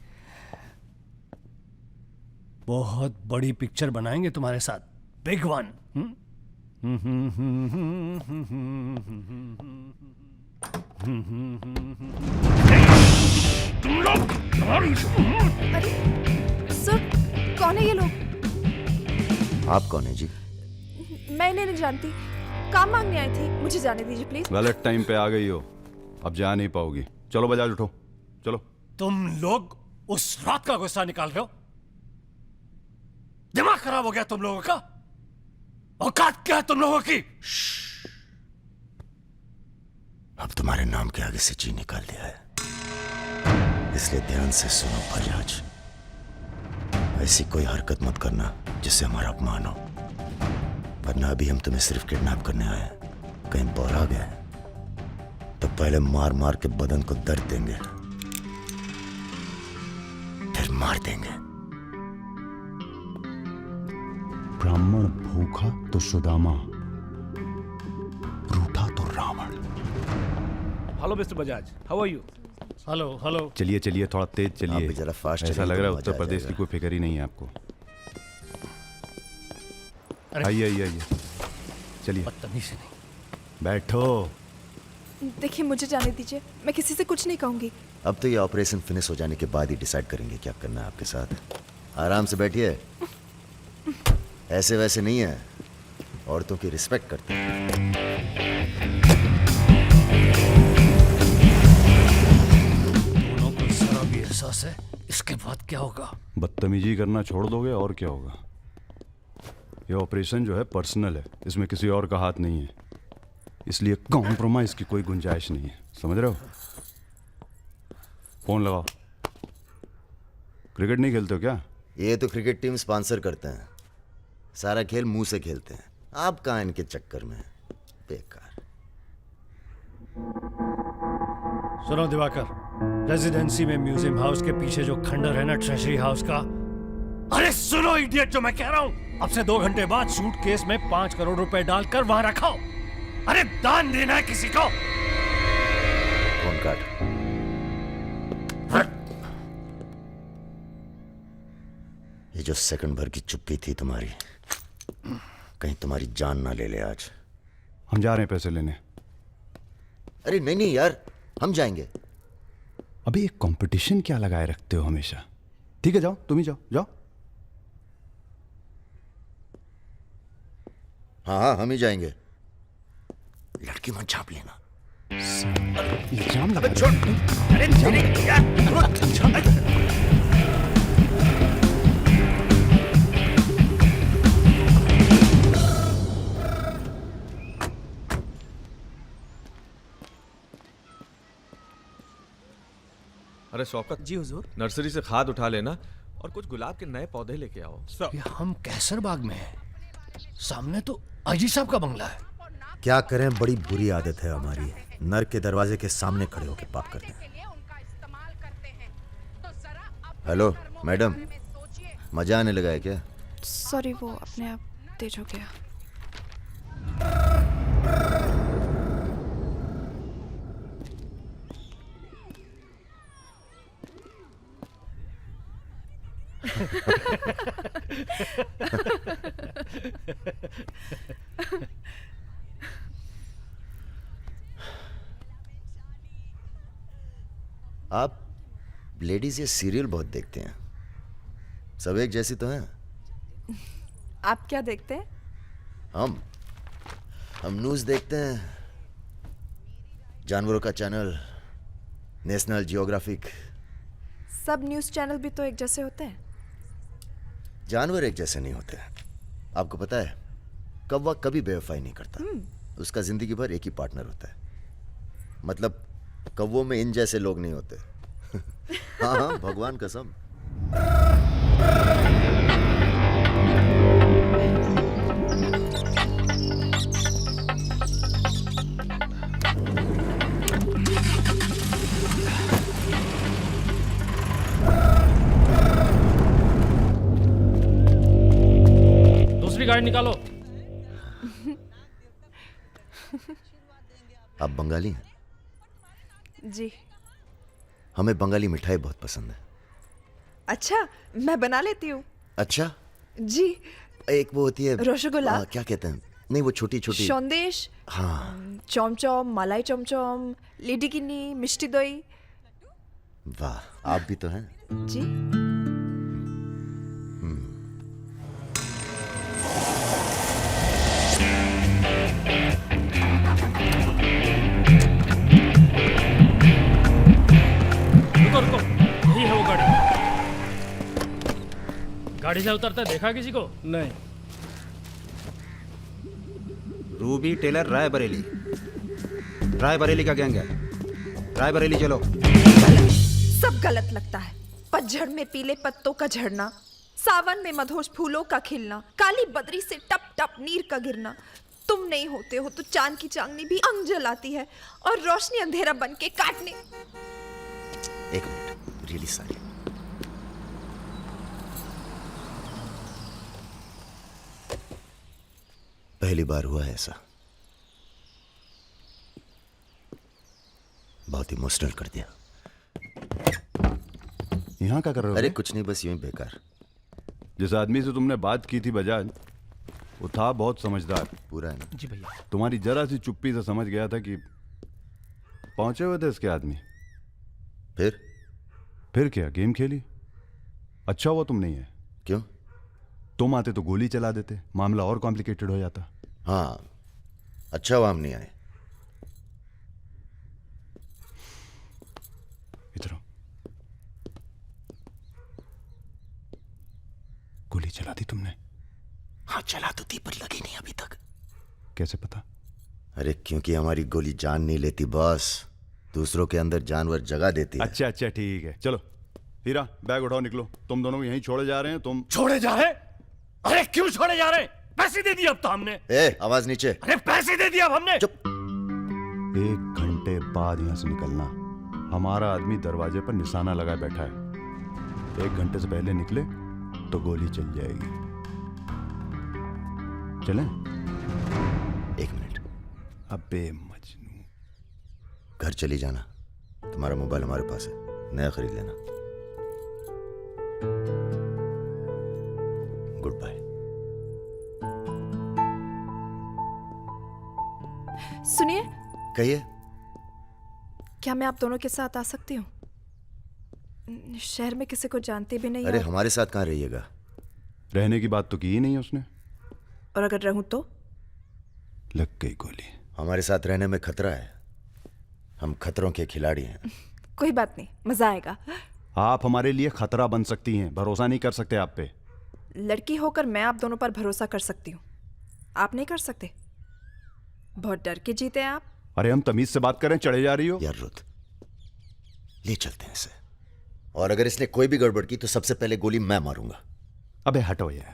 बहुत बड़ी पिक्चर बनाएंगे तुम्हारे साथ, बिग वन। तुम लोग। अरे सर, कौन है ये लोग? आप कौन है जी? मैं इन्हें नहीं जानती, काम मांगने आई थी, मुझे जाने दीजिए प्लीज। गलत टाइम पे आ गई हो, अब जा नहीं पाओगी। चलो बजाज, उठो, चलो। तुम लोग उस रात का गुस्सा निकाल रहे हो? दिमाग खराब हो गया तुम लोगों का? औकात क्या है तुम लोगों की? अब तुम्हारे नाम के आगे से जी निकाल दिया है, इसलिए ध्यान से सुनो बजाज। ऐसी कोई हरकत मत करना जिससे हमारा अपमान हो, वरना अभी हम तुम्हें सिर्फ किडनैप करने आए हैं। कहीं बौरा गए तो पहले मार मार के बदन को दर्द देंगे, फिर मार देंगे। ब्राह्मण भूखा तो सुदामा, रूठा तो Ravan. Hello mister Bajaj, how are you? Hello hello. चलिए चलिए, थोड़ा तेज आप चलिए। भी जरा फास्ट ऐसा चलिए लग तो रहा है मजा उत्तर आ प्रदेश की जाएगा। कोई फिक्र ही नहीं है आपको। अरे आइए आइए आइए, चलिए बदतमीजी नहीं। बैठो। देखिए मुझे जाने दीजिए, मैं किसी से कुछ नहीं कहूंगी। अब तो ये ऑपरेशन फिनिश हो जाने के बाद ही डिसाइड करेंगे क्या करना है आपके साथ। आराम से बैठिए, ऐसे वैसे नहीं है, औरतों की रिस्पेक्ट करते हैं। दोनों को जरा भी एहसास है इसके बाद क्या होगा। बदतमीजी करना छोड़ दोगे और क्या होगा। ये ऑपरेशन जो है पर्सनल है, इसमें किसी और का हाथ नहीं है, इसलिए कॉम्प्रोमाइज की कोई गुंजाइश नहीं है, समझ रहे हो। फोन लगाओ। क्रिकेट नहीं खेलते हो क्या? ये तो क्रिकेट टीम स्पॉन्सर करते हैं, सारा खेल मुंह से खेलते हैं। आप कहाँ इनके चक्कर में, बेकार। सुनो दिवाकर, रेजिडेंसी में म्यूजियम हाउस के पीछे जो खंडर है ना ट्रेजरी हाउस का, अरे सुनो इडियट, जो मैं कह रहा हूं, अब से 2 घंटे बाद सूटकेस में 5 करोड़ रुपए डालकर वहां रखो। अरे दान देना है किसी को। फोन काट। ये जो सेकंड भर की चुप्पी थी तुम्हारी, कहीं तुम्हारी जान ना ले ले आज। हम जा रहे हैं पैसे लेने। अरे नहीं नहीं यार, हम जाएंगे। अबे एक कंपटीशन क्या लगाए रखते हो हमेशा। ठीक है जाओ, तुम ही जाओ जाओ। हाँ हाँ हम ही जाएंगे। लड़की मत छाप लेना। इल्जाम लगा। छोड़। अरे तेरे यार। अरे शौकत जी हुजूर। नर्सरी से खाद उठा लेना और कुछ गुलाब के नए पौधे लेके आओ। ये हम कैसर बाग में हैं, सामने तो आईजी साहब का बंगला है। क्या करें, बड़ी बुरी आदत है हमारी, नर के दरवाजे के सामने खड़े होकर पाप करते हैं। हेलो मैडम, मजा आने लगा है क्या? सॉरी, वो अपने आप तेज हो गया। आप लेडीज ये सीरियल बहुत देखते हैं, सब एक जैसी तो हैं। आप क्या देखते हैं? हम न्यूज़ देखते हैं, जानवरों का चैनल, नेशनल जियोग्राफिक। सब न्यूज़ चैनल भी तो एक जैसे होते हैं। जानवर एक जैसे नहीं होते। आपको पता है, कौवा कभी बेवफाई नहीं करता, उसका जिंदगी भर एक ही पार्टनर होता है। मतलब कौवों में इन जैसे लोग नहीं होते। हाँ हाँ भगवान कसम। दूसरी गाड़ी निकालो। आप बंगाली हैं? जी। हमें बंगाली मिठाई बहुत पसंद है। अच्छा, मैं बना लेती हूँ। अच्छा जी। एक वो होती है रसगुल्ला। क्या कहते हैं, नहीं वो छोटी छोटी। सौंदेश। हाँ। चमचम, मलाई चमचम, लेडी किन्नी, मिष्टी दही। वाह, आप भी तो हैं। जी। रुको, यही है वो गाड़ी। गाड़ी से उतरता देखा किसी को? नहीं। रूबी टेलर रायबरेली, रायबरेली का गैंग है। रायबरेली चलो। सब गलत लगता है। पतझड़ में पीले पत्तों का झड़ना, सावन में मधोश फूलों का खिलना, काली बदरी से टप टप नीर का गिरना। तुम नहीं होते हो तो चांद की चांदनी भी अंग जलाती है और रोशनी अंधेरा बन के काटने। एक मिनट, रियली सॉरी। पहली बार हुआ है ऐसा, बहुत इमोशनल कर दिया। यहाँ क्या कर रहे हो? अरे कुछ नहीं, बस यूं ही बेकार। जिस आदमी से तुमने बात की थी बजाज, वो था बहुत समझदार। पूरा है ना? जी भैया। तुम्हारी जरा सी चुप्पी से समझ गया था कि पहुंचे हुए थे इसके आदमी। फिर क्या गेम खेली? अच्छा हुआ तुम नहीं है। क्यों? तुम आते तो गोली चला देते, मामला और कॉम्प्लिकेटेड हो जाता। हाँ, अच्छा हुआ हम नहीं आए। इधर आओ। गोली चला दी तुमने? हाँ चला तो थी, पर लगी नहीं अभी तक। कैसे पता? अरे क्योंकि हमारी गोली जान नहीं लेती बॉस, दूसरों के अंदर जानवर जगा देती है। अच्छा अच्छा ठीक है, चलो हीरा बैग उठाओ, निकलो। तुम दोनों को यहीं छोड़े जा रहे हैं। तुम छोड़े जा रहे? अरे क्यों छोड़े जा रहे? पैसे दे दिए अब तो हमने। आवाज नीचे। अरे पैसे दे दिए अब हमने। चुप। 1 घंटे बाद यहां से निकलना। हमारा आदमी दरवाजे पर निशाना लगाए बैठा है। 1 घंटे से पहले निकले तो गोली चल जाएगी। चलें? 1 मिनट। अबे मजनू, घर चली जाना, तुम्हारा मोबाइल हमारे पास है, नया खरीद लेना। Good bye. सुनिए। कहिए। क्या मैं आप दोनों के साथ आ सकती हूँ? शहर में किसी को जानती भी नहीं। अरे हमारे साथ कहाँ रहिएगा? रहने की बात तो की ही नहीं उसने। और अगर रहूं तो? लग गई गोली। हमारे साथ रहने में खतरा है, हम खतरों के खिलाड़ी हैं। कोई बात नहीं, मजा आएगा। आप हमारे लिए खतरा बन सकती हैं, भरोसा नहीं कर सकते आप पे। लड़की होकर मैं आप दोनों पर भरोसा कर सकती हूँ, आप नहीं कर सकते। बहुत डर के जीते हैं आप। अरे हम तमीज से बात करें, चढ़े जा रही हो। यार रुत, ले चलते हैं इसे, और अगर इसने कोई भी गड़बड़ की तो सबसे पहले गोली मैं मारूंगा। अबे हटो यार।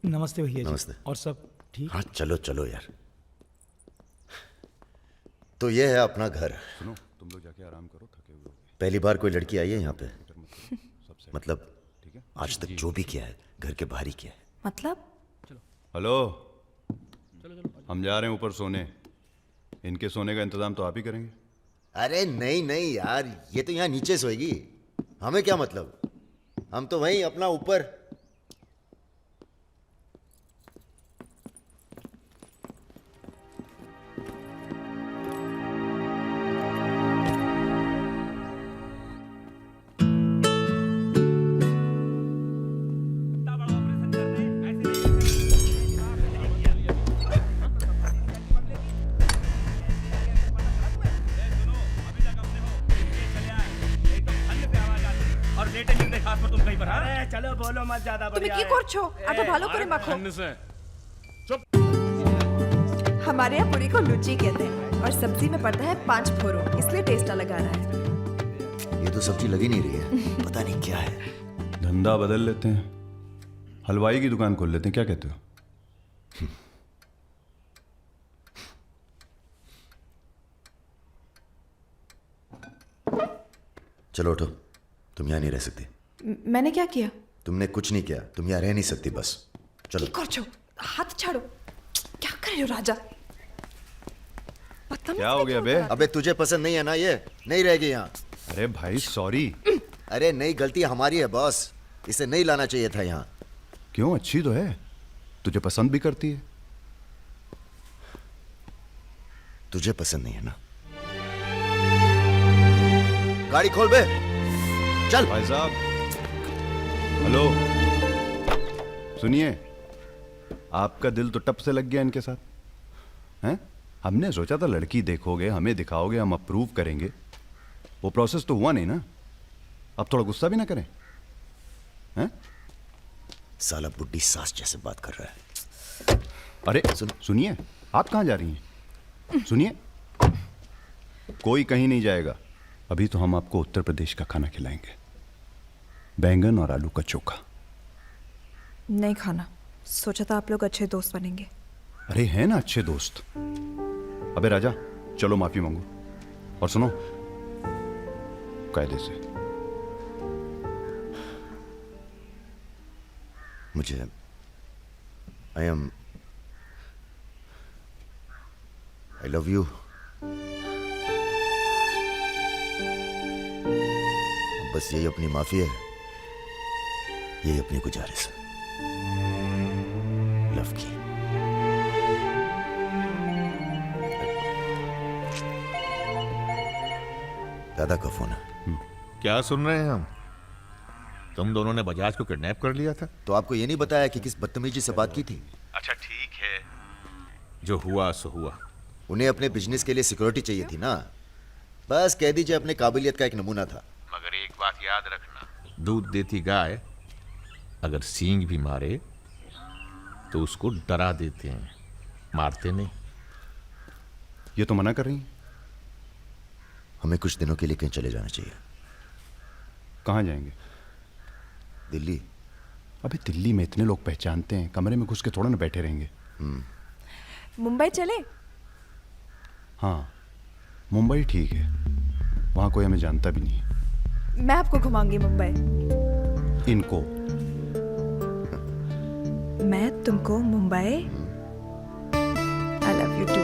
नमस्ते भैया जी। नमस्ते। और सब ठीक? हाँ चलो चलो यार। तो ये है अपना घर। सुनो, तुम लोग जाके आराम करो, थके हुए हो। पहली बार कोई लड़की आई है यहाँ पे? मतलब आज तक जो भी किया है घर के बाहर ही किया है। मतलब? हेलो, हम जा रहे हैं ऊपर सोने। इनके सोने का इंतजाम तो आप ही करेंगे। अरे नहीं नहीं यार, ये तो यहाँ नीचे सोएगी, हमें क्या मतलब, हम तो वहीं अपना ऊपर। चलो बोलो मत ज्यादा। তুমি কি করছো? আটা ভালো করে মাখো। हमारे यहाँ पूरी को लुच्ची कहते हैं और सब्जी में पड़ता है 5 फोरो, इसलिए टेस्ट अलग आ रहा है। ये तो सब्जी लगी नहीं रही है, पता नहीं क्या है। धंधा बदल लेते हैं, हलवाई की दुकान खोल लेते हैं, क्या कहते हो? चलो उठो, तुम यहाँ नहीं रह सकती। मैंने क्या किया? तुमने कुछ नहीं किया, तुम यहाँ रह नहीं सकती, बस चलो। हाथ छाड़ो। क्या कर रहे हो राजा? क्या हो गया बे? अबे तुझे पसंद नहीं है ना, ये नहीं रहेगी यहाँ। अरे भाई सॉरी। अरे नहीं, गलती हमारी है बॉस, इसे नहीं लाना चाहिए था यहाँ। क्यों, अच्छी तो है, तुझे पसंद भी करती है। तुझे पसंद नहीं है ना? गाड़ी खोल बे, चल। भाई साहब, हेलो, सुनिए, आपका दिल तो टप से लग गया इनके साथ, हैं? हमने सोचा था लड़की देखोगे, हमें दिखाओगे, हम अप्रूव करेंगे। वो प्रोसेस तो हुआ नहीं ना। अब थोड़ा गुस्सा भी ना करें, हैं? साला बुड्ढी सास जैसे बात कर रहा है। अरे सुनिए, आप कहाँ जा रही हैं? सुनिए, कोई कहीं नहीं जाएगा। अभी तो हम आपको उत्तर प्रदेश का खाना खिलाएंगे, बैंगन और आलू का चोखा। नहीं खाना, सोचा था आप लोग अच्छे दोस्त बनेंगे। अरे हैं ना अच्छे दोस्त। अबे राजा, चलो माफी मांगो। और सुनो, कायदे से। मुझे I love you. बस यही अपनी माफी है, यही अपनी गुजारिश है लव की। दादा का फोन है। क्या सुन रहे हैं हम? तुम दोनों ने बजाज को किडनैप कर लिया था? तो आपको ये नहीं बताया कि किस बदतमीजी से बात की थी? अच्छा ठीक है, जो हुआ सो हुआ। उन्हें अपने बिजनेस के लिए सिक्योरिटी चाहिए थी ना, बस कह दीजिए अपने काबिलियत का एक नमूना था। मगर एक बात याद रखना, दूध देती गाय अगर सींग भी मारे तो उसको डरा देते हैं, मारते नहीं। ये तो मना कर रही हैं। हमें कुछ दिनों के लिए कहीं चले जाना चाहिए। कहाँ जाएंगे? दिल्ली। अबे दिल्ली में इतने लोग पहचानते हैं, कमरे में घुस के थोड़ा ना बैठे रहेंगे। मुंबई चले? हाँ, मुंबई ठीक है, वहाँ कोई हमें जानता भी नहीं है। मैं आपको घुमाऊंगी मुंबई। इनको? मैं तुमको Mumbai. I love you too.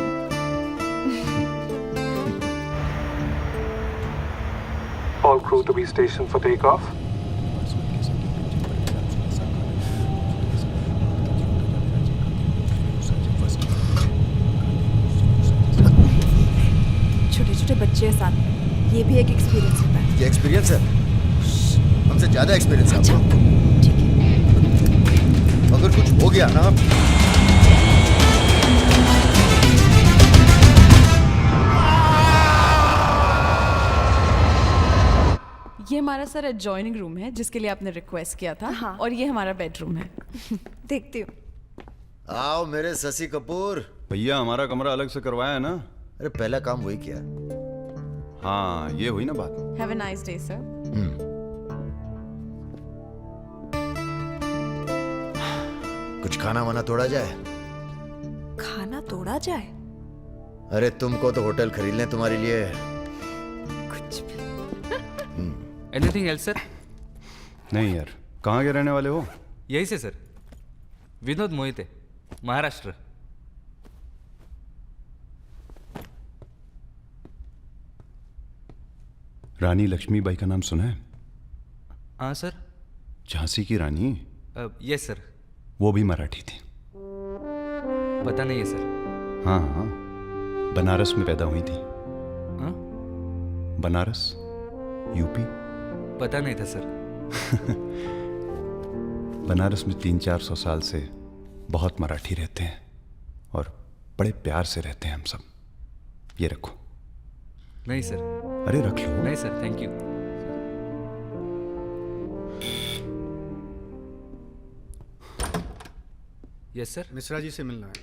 All crew to be stationed for takeoff. छोटे छोटे बच्चे हैं साथ में, ये भी एक एक्सपीरियंस होता है। ये एक्सपीरियंस है? हमसे ज्यादा एक्सपीरियंस है आपको। ठीक है। अगर कुछ हो गया ना, ये हमारा सर एडजॉइनिंग रूम है जिसके लिए आपने रिक्वेस्ट किया था। हाँ। और ये हमारा बेडरूम है। देखती हूँ। आओ मेरे शशि कपूर। भैया हमारा कमरा अलग से करवाया है ना? अरे पहला काम वही किया। हाँ, ये हुई ना बात। Have a nice day sir. कुछ खाना वाना तोड़ा जाए? खाना तोड़ा जाए? अरे तुमको तो होटल खरीद लें तुम्हारे लिए। कुछ भी। Anything else sir? नहीं यार, कहाँ के रहने वाले हो? यही से सर, विनोद मोहिते, महाराष्ट्र। रानी लक्ष्मीबाई का नाम सुना है? हाँ सर। झांसी की रानी? Yes sir. वो भी मराठी थी। पता नहीं है सर। हाँ हाँ, बनारस में पैदा हुई थी। हाँ? बनारस, यूपी। पता नहीं था सर। बनारस में 300-400 साल से बहुत मराठी रहते हैं और बड़े प्यार से रहते हैं हम सब। ये रखो। नहीं सर। अरे रख लो। नहीं sir, thank you. Yes sir. Mishra ji से मिलना है।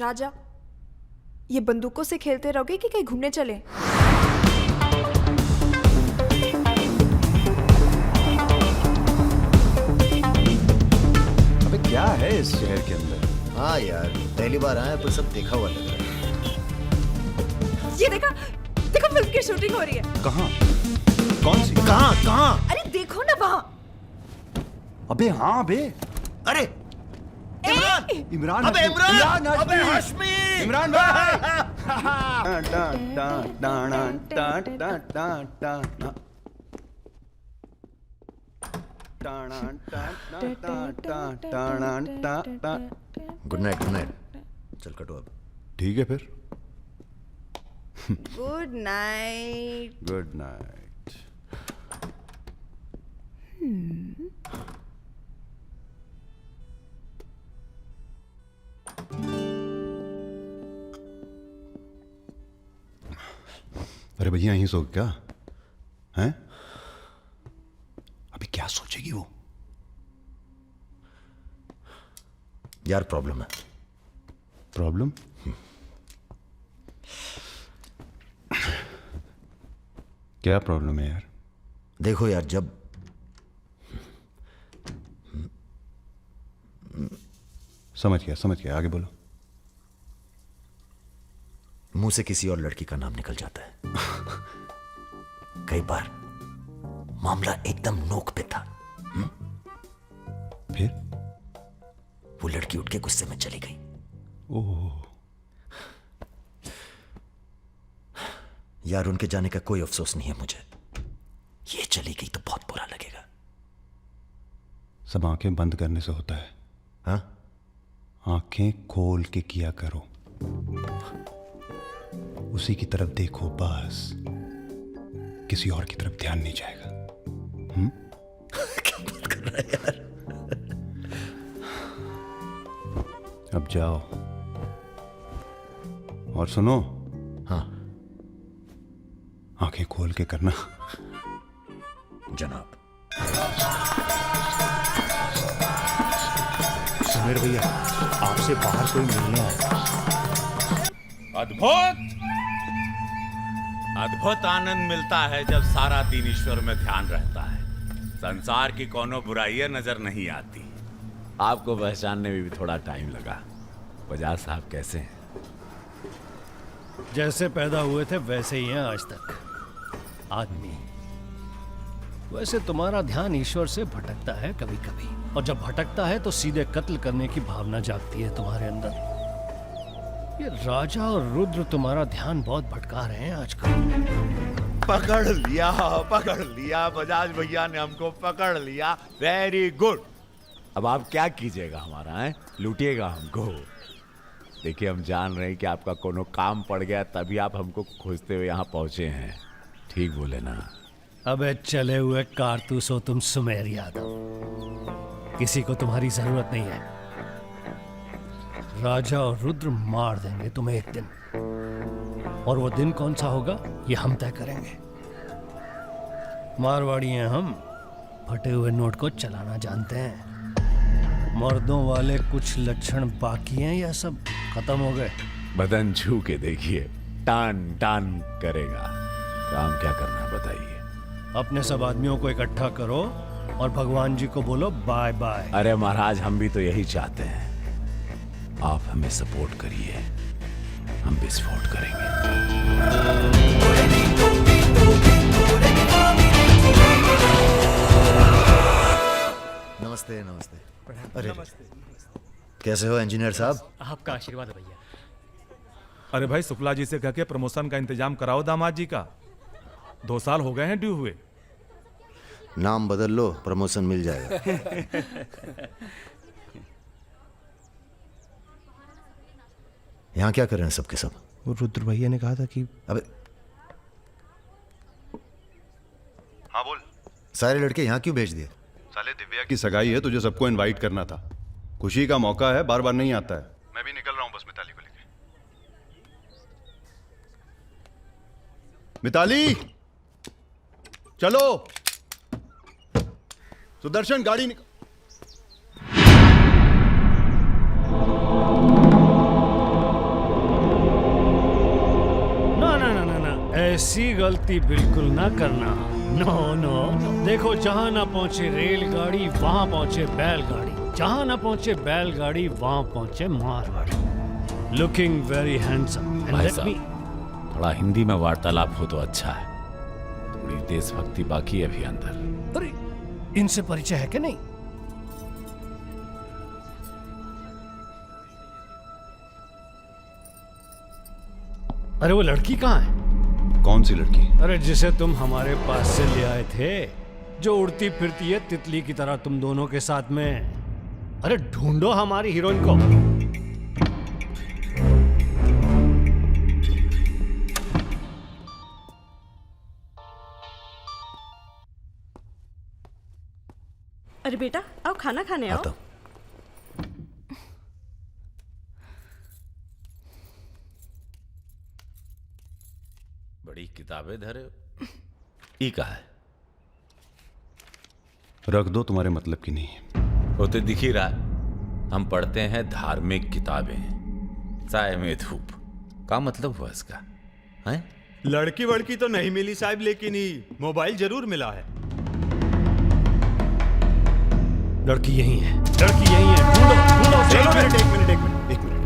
राजा, ये बंदूकों से खेलते रहोगे कि कहीं घूमने चले? अबे क्या है इस शहर के अंदर? हाँ यार, पहली बार आया पर सब देखा हुआ लग रहा है। ये देखा, देखो फिल्म की शूटिंग हो रही है। कहाँ? कौन सी? कहाँ कहाँ? अरे देखो ना वहाँ। अबे हाँ बे। अरे इमरान। अबे इमरान, अबे हाशमी, इमरान भाई। Good night, good night. चल कटो अब। ठीक है फिर। Good night. Good night. अरे भैया यहीं सो क्या हैं? यार प्रॉब्लम है। प्रॉब्लम? क्या प्रॉब्लम है यार? देखो यार, जब समझ गया, आगे बोलो। मुंह से किसी और लड़की का नाम निकल जाता है। कई बार मामला एकदम नोक पे था। फिर वो लड़की उठ के गुस्से में चली गई। ओह यार, उनके जाने का कोई अफसोस नहीं है मुझे। ये चली गई तो बहुत बुरा लगेगा। सब आंखें बंद करने से होता है। हाँ? आंखें खोल के किया करो, उसी की तरफ देखो बस, किसी और की तरफ ध्यान नहीं जाएगा। क्या बात कर रहा है यार? अब जाओ और सुनो। हाँ, आंखें खोल के करना। जनाब। सुमेर भैया, आपसे बाहर कोई मिलने आया। अद्भुत आनंद मिलता है जब सारा दिन ईश्वर में ध्यान रहता है। संसार की कोनो बुराइयां नजर नहीं आती। आपको पहचानने में भी थोड़ा टाइम लगा। बजाज साहब कैसे हैं? जैसे पैदा हुए थे वैसे ही हैं आज तक। आदमी। वैसे तुम्हारा ध्यान ईश्वर से भटकता है कभी कभी, और जब भटकता है तो सीधे कत्ल करने की भावना जागती है तुम्हारे अंदर। ये राजा और रुद्र तुम्हारा ध्यान बहुत भटका रहे हैं आजकल। पकड़ लिया बजाज भैया ने हमको पकड़ लिया। Very good. अब आप क्या कीजिएगा हमारा है? लूटिएगा हमको। देखिए, हम जान रहे हैं कि आपका कोनो काम पड़ गया, तभी आप हमको खोजते हुए यहाँ पहुंचे हैं। ठीक बोले ना? अबे चले हुए कारतूस हो तुम सुमेर यादव। किसी को तुम्हारी जरूरत नहीं है। राजा और रुद्र मार देंगे तुम्हें एक दिन, और वो दिन कौन सा होगा ये हम तय करेंगे। मारवाड़ी हैं हम, फटे हुए नोट को चलाना जानते हैं। मर्दों वाले कुछ लक्षण बाकी हैं या सब खत्म हो गए? बदन छू के देखिए, टान टान करेगा। काम क्या करना है बताइए? अपने सब आदमियों को इकट्ठा करो और भगवान जी को बोलो बाय बाय। अरे महाराज, हम भी तो यही चाहते हैं। आप हमें सपोर्ट करिए, हम विस्फोट करेंगे। नमस्ते। अरे कैसे हो इंजीनियर साहब? आपका आशीर्वाद है भैया। अरे भाई, शुक्ला जी से कह के प्रमोशन का इंतजाम कराओ दामाद जी का। 2 साल हो गए हैं ड्यू हुए। नाम बदल लो, प्रमोशन मिल जाएगा। यहाँ क्या कर रहे हैं सबके सब? वो रुद्र भैया ने कहा था कि अबे हाँ बोल। सारे लड़के यहाँ क्यों भेज दिए? साले दिव्या की सगाई है, तुझे सबको इनवाइट करना था। खुशी का मौका है, बार बार नहीं आता है। मैं भी निकल रहा हूँ बस मिताली को लेके। मिताली चलो। सुदर्शन गाड़ी निकल। ना, ऐसी गलती बिल्कुल ना करना। नो। देखो, जहां ना पहुंचे रेलगाड़ी वहां पहुंचे बैलगाड़ी, जहां ना पहुंचे बैलगाड़ी वहां पहुंचे मारवाड़ी। Looking very handsome. भाई साहब, थोड़ा हिंदी में वार्तालाप हो तो अच्छा है। थोड़ी देशभक्ति बाकी है अभी अंदर। अरे, इनसे परिचय है कि नहीं? अरे वो लड़की कहाँ है? कौन सी लड़की? अरे जिसे तुम हमारे पास से ले आए थे, जो उड़ती फिरती है तितली की तरह तुम दोनों के साथ में। अरे ढूंढो हमारी हीरोइन को। अरे बेटा, आओ खाना खाने आओ। बड़ी किताबें धरे। ई का है? रख दो, तुम्हारे मतलब की नहीं है। वो तो दिख ही रहा है। हम पढ़ते हैं धार्मिक किताबें, चाय में धूप। क्या मतलब हुआ इसका? हैं? लड़की वड़की तो नहीं मिली साहब, लेकिन ही मोबाइल जरूर मिला है। लड़की यही है, लड़की यही है। ढूंढो ढूंढो। एक मिनट।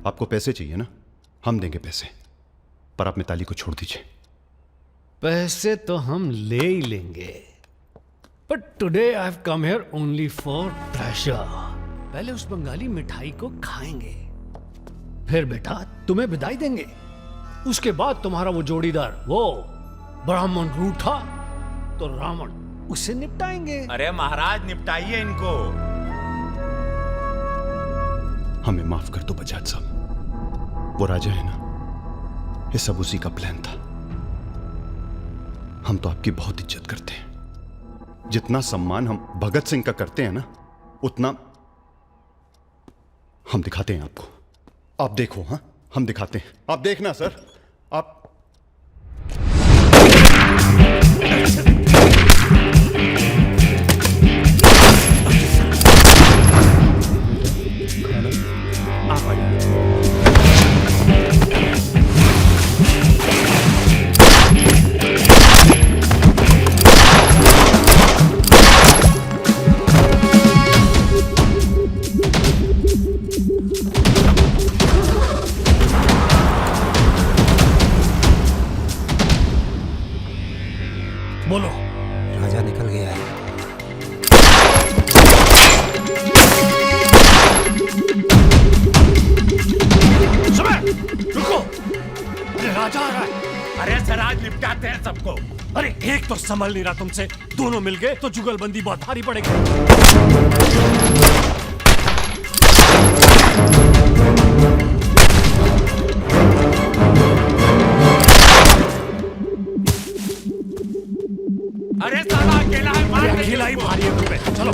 आपको पैसे चाहिए ना? हम देंगे पैसे, पर आप मिताली को छोड़ दीजिए। पैसे तो हम ले ही लेंगे, but today I have come here only for pleasure. पहले उस बंगाली मिठाई को खाएंगे, फिर बेटा तुम्हें विदाई देंगे। उसके बाद तुम्हारा वो जोड़ीदार, वो ब्राह्मण रूठा तो रावण, उसे निपटाएंगे। अरे महाराज निपटाइए इनको। हमें माफ कर दो बजाज साहब, वो राजा है ना, ये सब उसी का प्लान था। हम तो आपकी बहुत इज्जत करते हैं। जितना सम्मान हम भगत सिंह का करते हैं ना, उतना हम दिखाते हैं आपको। आप देखो, हाँ हम दिखाते हैं, आप देखना सर। आप बोलो। राजा निकल गया है। सुबह रुको, अरे राजा आ रहा है। अरे सर आज निपटाते हैं सबको। अरे एक तो संभल नहीं रहा तुमसे, दोनों मिल गए तो जुगलबंदी बहुत भारी पड़ेगी। अरे साला अकेला है, मार दे। अकेला ही भारी है तुम पे। चलो,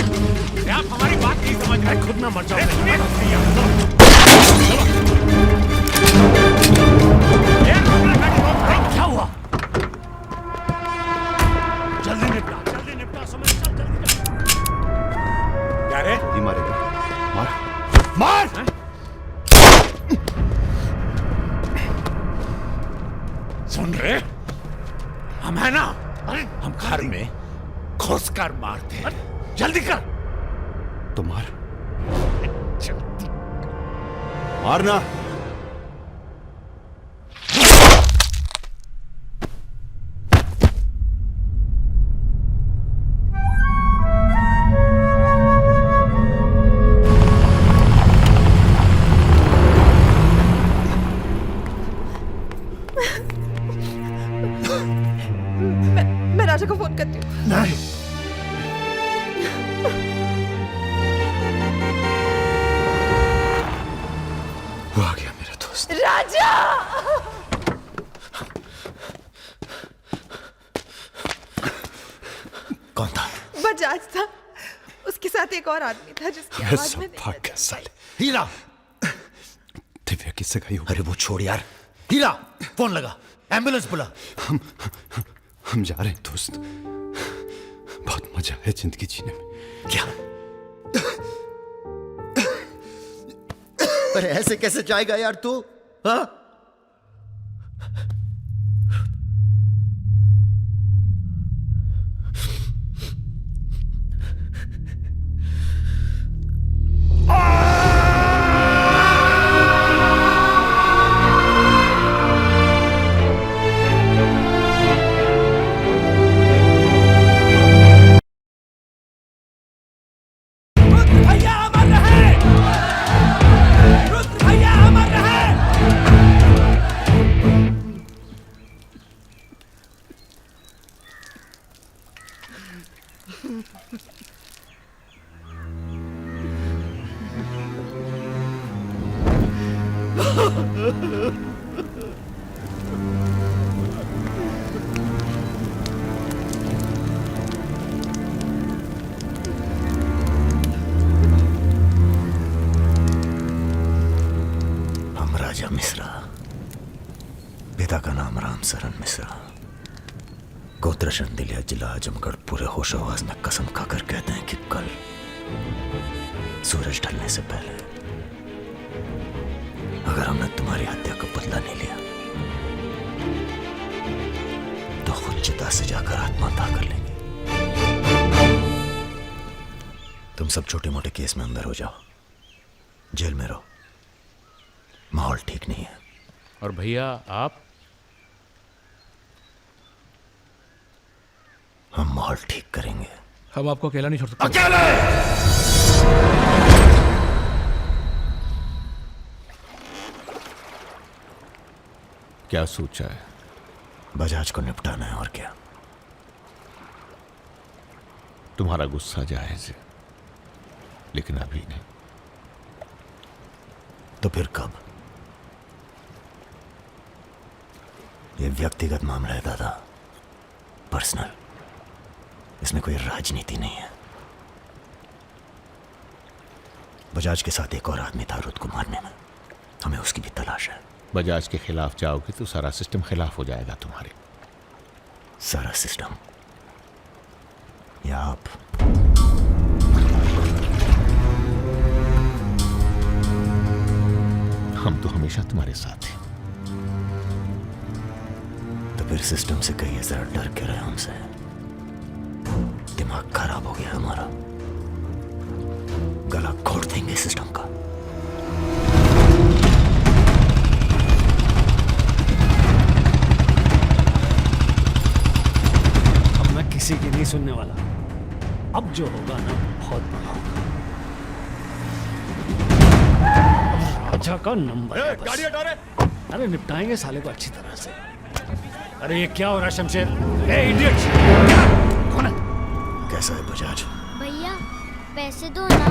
आप हमारी बात नहीं समझ रहे। खुद ना मर जाओ। क्या हुआ? जल्दी निपटा, समझ चल जल्दी। क्या रे? ये मारेगा, मार। सुन रहे? हम है ना, हम घर में घुसकर मारते हैं। जल्दी कर। तो मारना। मैं राजा को फोन करती हूँ। नहीं, वो आ गया मेरा दोस्त। राजा! कौन था? बजाज था, उसके साथ एक और आदमी था जिसकी आवाज में नहीं भाग साले। हीरा, दिव्या किससे गई हो? अरे वो छोड़ यार। हीरा, फोन लगा, एम्बुलेंस बुला। हम जा रहे हैं दोस्त, बहुत मजा है जिंदगी जीने में। क्या? अरे ऐसे कैसे जाएगा यार तू? हाँ? हम राजा मिश्रा, पिता का नाम राम सरन मिश्रा, गोत्र शंदिलिया, जिला आजमगढ़, पूरे होश आवाज में कसम खाकर कहते हैं कि कल सूरज ढलने से पहले अगर हमने तुम्हारी हत्या का बदला नहीं लिया तो खुद चिता से जाकर आत्महत्या कर लेंगे। तुम सब छोटे मोटे केस में अंदर हो जाओ, जेल में रहो, माहौल ठीक नहीं है। और भैया आप? हम माहौल ठीक करेंगे। हम आपको अकेला नहीं छोड़ सकते। अकेले! क्या सोचा है? बजाज को निपटाना है, और क्या। तुम्हारा गुस्सा जायज है, लेकिन अभी नहीं। तो फिर कब? ये व्यक्तिगत मामला है दादा, पर्सनल। इसमें कोई राजनीति नहीं है। बजाज के साथ एक और आदमी था रुद को मारने में, हमें उसकी भी तलाश है। बजाज के खिलाफ जाओगे तो सारा सिस्टम खिलाफ हो जाएगा तुम्हारे। सारा सिस्टम या आप? हम तो हमेशा तुम्हारे साथ हैं। तो फिर सिस्टम से कहिए जरा डर के रहे हमसे। दिमाग खराब हो गया हमारा, गला घोट देंगे सिस्टम का। अब मैं किसी की नहीं सुनने वाला। अब जो होगा ना बहुत बड़ा होगा। राजा का नंबर है बस। गाड़ी हटा रे। अरे निपटाएंगे साले को अच्छी तरह से। अरे ये क्या हो रहा है शमशेर? ए इडियट! कौन है? कैसा है बजाज? भैया पैसे दो ना।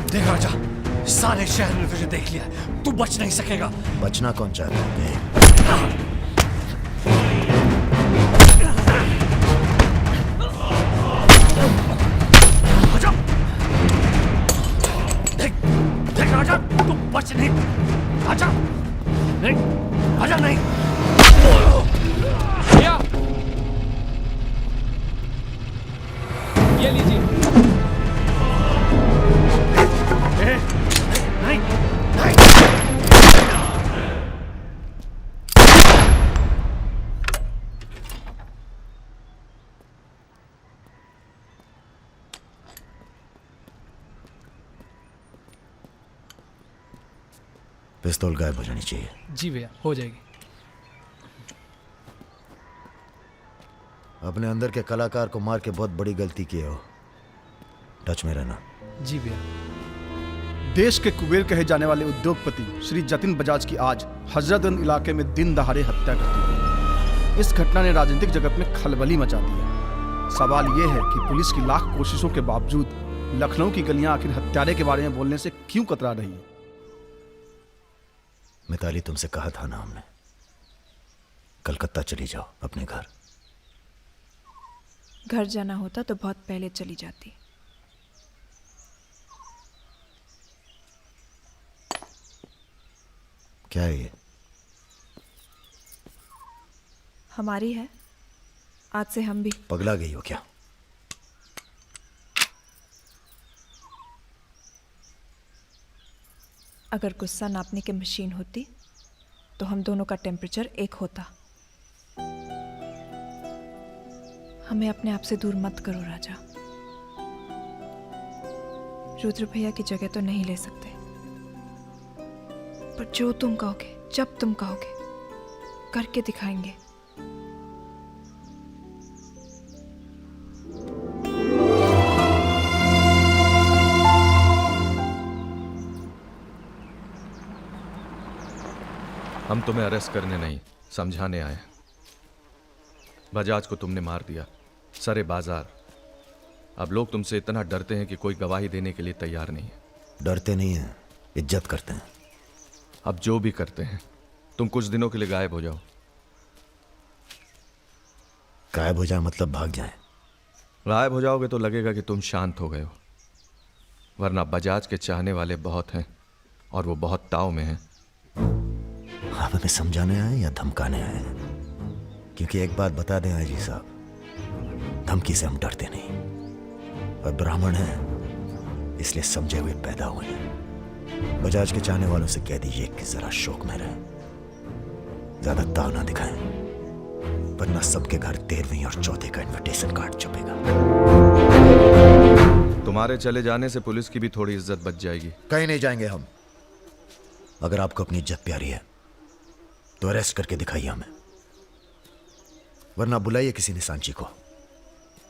देख राजा, सारे शहर ने तुझे देख लिया, तू बच नहीं सकेगा। बचना कौन चाहता है? देख राजा, तू बच नहीं। आजा नहीं, आजा नहीं। भैया ये लीजिए। नहीं, नहीं। पिस्तौल गायब हो जानी चाहिए। जी भैया हो जाएगी। अपने अंदर के कलाकार को मार के बहुत बड़ी गलती की हो। टच में रहना। जी भैया। देश के कुबेर कहे जाने वाले उद्योगपति श्री जतिन बजाज की आज हजरतगंज इलाके में दिन दहाड़े हत्या कर दी गई। इस घटना ने राजनीतिक जगत में खलबली मचा दी है। सवाल यह है कि पुलिस की लाख कोशिशों के बावजूद लखनऊ की गलियां आखिर हत्यारे के बारे में बोलने से क्यों कतरा रही है? मिताली, तुमसे कहा था ना हमने, कलकत्ता चली जाओ अपने घर। घर जाना होता तो बहुत पहले चली जाती। क्या है ये? हमारी है, आज से हम भी। पगला गई हो क्या? अगर गुस्सा नापने की मशीन होती तो हम दोनों का टेम्परेचर एक होता। हमें अपने आप से दूर मत करो राजा। रुद्र भैया की जगह तो नहीं ले सकते, पर जो तुम कहोगे, जब तुम कहोगे, करके दिखाएंगे। हम तुम्हें अरेस्ट करने नहीं, समझाने आए। बजाज को तुमने मार दिया, सरे बाजार। अब लोग तुमसे इतना डरते हैं कि कोई गवाही देने के लिए तैयार नहीं है। डरते नहीं हैं, इज्जत करते हैं। अब जो भी करते हैं, तुम कुछ दिनों के लिए गायब हो जाओ। गायब हो जाए मतलब भाग जाए? गायब हो जाओगे तो लगेगा कि तुम शांत हो गए हो, वरना बजाज के चाहने वाले बहुत हैं और वो बहुत ताव में हैं। आप हमें समझाने आए या धमकाने आए? क्योंकि एक बात बता दें आईजी साहब, धमकी से हम डरते नहीं, और ब्राह्मण हैं इसलिए समझे हुए पैदा हुए हैं। बजाज के चाहने वालों से कह दीजिए कि जरा शौक में रहें, ज्यादा ताव ना दिखाएं, वरना सबके घर 13वीं और 14 का इनविटेशन कार्ड छपेगा। तुम्हारे चले जाने से पुलिस की भी थोड़ी इज्जत बच जाएगी। कहीं नहीं जाएंगे हम। अगर आपको अपनी इज्जत प्यारी है तो अरेस्ट करके दिखाइए हमें, वरना बुलाइए किसी निशानची को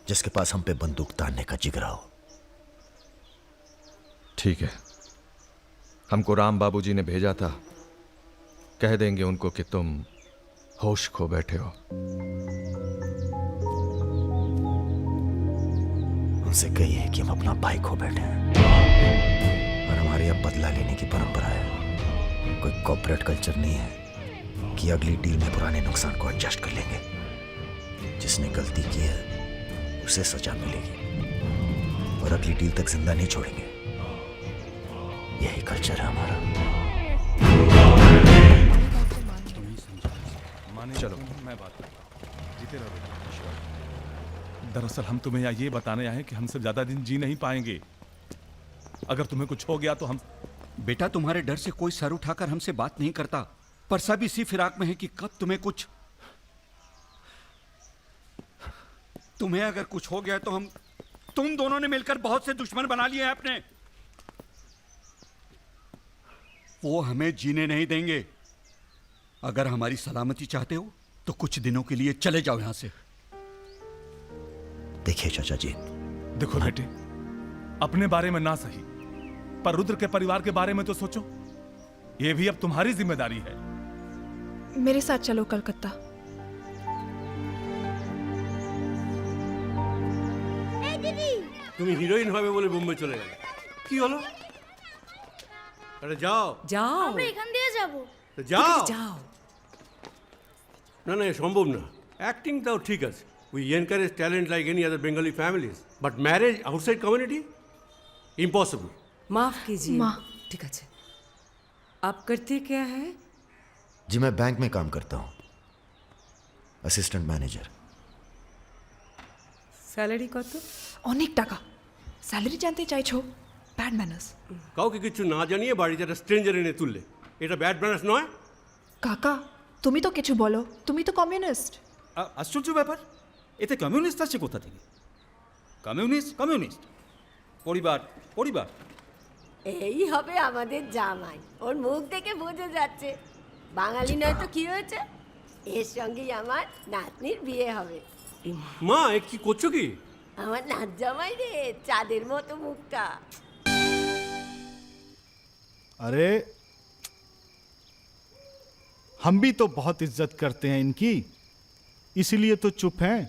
जिसके पास हम पे बंदूक तानने का जिगरा हो। ठीक है, हमको राम बाबूजी ने भेजा था, कह देंगे उनको कि तुम होश खो बैठे हो। उनसे कहिए कि हम अपना भाई खो बैठे हैं और हमारे अब बदला लेने की परंपरा है। कोई कॉर्पोरेट कल्चर नहीं है कि अगली डील में पुराने नुकसान को एडजस्ट कर लेंगे। जिसने गलती की है उसे सजा मिलेगी और अगली डील तक जिंदा नहीं छोड़ेंगे। यही कल्चर है हमारा। चलो मैं बात करता हूं। जीते रहो। दरअसल हम तुम्हें यहाँ ये बताने आए हैं कि हमसे ज्यादा दिन जी नहीं पाएंगे। अगर तुम्हें कुछ हो गया तो हम। बेटा तुम्हारे डर से कोई सर उठाकर हमसे बात नहीं करता, पर सब इसी फिराक में है कि कब तुम्हें अगर कुछ हो गया तो हम तुम दोनों ने मिलकर बहुत से दुश्मन बना लिए हैं अपने। वो हमें जीने नहीं देंगे। अगर हमारी सलामती चाहते हो तो कुछ दिनों के लिए चले जाओ यहां से। देखिए चाचा जी, देखो बेटे, अपने बारे में ना सही, पर रुद्र के परिवार के बारे में तो सोचो। ये भी अब तुम्हारी जिम्मेदारी है। मेरे साथ चलो कलकत्ता। তুমি হিরোইন হবে বলে বোম্বে চলে গেলে, কি হলো? আরে যাও যাও, আমরা এখান দিয়ে যাব। তো যাও যাও। না না, সম্ভব না। অ্যাক্টিং তাও ঠিক আছে, we encourage talent like any other Bengali families, but marriage outside community impossible. माफ कीजिए। ठीक है, आप करते क्या है? जी मैं बैंक में काम करता हूँ, असिस्टेंट मैनेजर। স্যালারি কত? অনেক টাকা। স্যালারি জানতে চাইছো? Bad manners. কাউকে কিছু না জানিয়ে বাড়িতে একটা স্ট্রেঞ্জার এনে তুললে, এটা ব্যাড ম্যানার্স নয়? কাকা তুমি তো কিছু বলো, তুমি তো কমিউনিস্ট। আশ্চর্য ব্যাপার, এতে কমিউনিস্ট আসছে কোথা থেকে? কমিউনিস্ট কমিউনিস্ট, পরিবার পরিবার। এই হবে আমাদের জামাই, ওর মুখ দেখে বোঝা যাচ্ছে। বাঙালি নয় তো কি হয়েছে, এর সঙ্গেই আমার নাতনির বিয়ে হবে। মা এ কি করছো কি? আমার নাত জামাই রে, চাঁদের মতো মুখটা। अरे हम भी तो बहुत इज्जत करते हैं इनकी, इसीलिए तो चुप हैं।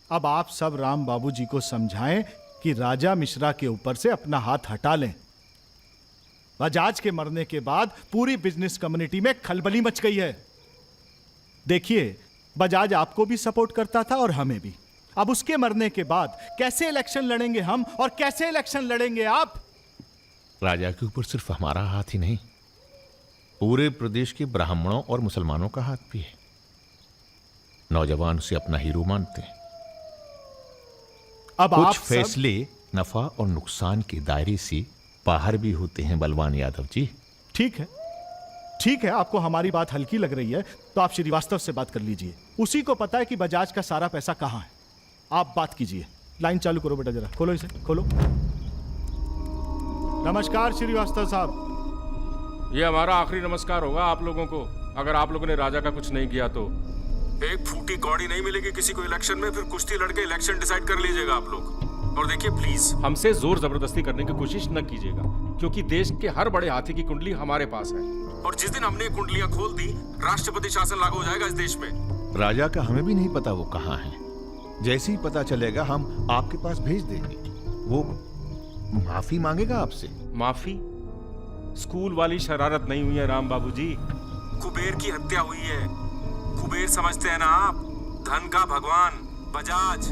अब आप सब राम बाबूजी को समझाएं कि राजा मिश्रा के ऊपर से अपना हाथ हटा लें। बजाज के मरने के बाद पूरी बिजनेस कम्युनिटी में खलबली मच गई है। देखिए, बजाज आपको भी सपोर्ट करता था और हमें भी। अब उसके मरने के बाद कैसे इलेक्शन लड़ेंगे हम और कैसे इलेक्शन लड़ेंगे आप? राजा के ऊपर सिर्फ हमारा हाथ ही नहीं, पूरे प्रदेश के ब्राह्मणों और मुसलमानों का हाथ भी है। नौजवान उसे अपना हीरो मानते हैं। अब कुछ आप फैसले नफा और नुकसान के दायरे से बाहर भी होते हैं बलवान यादव जी। ठीक है, ठीक है, आपको हमारी बात हल्की लग रही है तो आप श्रीवास्तव से बात कर लीजिए। उसी को पता है कि बजाज का सारा पैसा कहाँ है। आप बात कीजिए। लाइन चालू करो बेटा, जरा खोलो इसे, खोलो। नमस्कार श्रीवास्तव साहब। ये हमारा आखिरी नमस्कार होगा आप लोगों को, अगर आप लोगों ने राजा का कुछ नहीं किया तो। एक फूटी कौड़ी नहीं मिलेगी किसी को इलेक्शन में, फिर कुश्ती लड़के इलेक्शन डिसाइड कर लीजिएगा आप लोग। और देखिए प्लीज हमसे जोर जबरदस्ती करने की कोशिश न कीजिएगा, क्योंकि देश के हर बड़े हाथी की कुंडली हमारे पास है, और जिस दिन हमने कुंडलियां खोल दी राष्ट्रपति शासन लागू हो जाएगा इस देश में। राजा का हमें भी नहीं पता वो कहाँ है। जैसे ही पता चलेगा हम आपके पास भेज देंगे। वो माफी मांगेगा आपसे। माफी? स्कूल वाली शरारत नहीं हुई है राम बाबूजी, कुबेर की हत्या हुई है। कुबेर समझते हैं ना आप, धन का भगवान बजाज।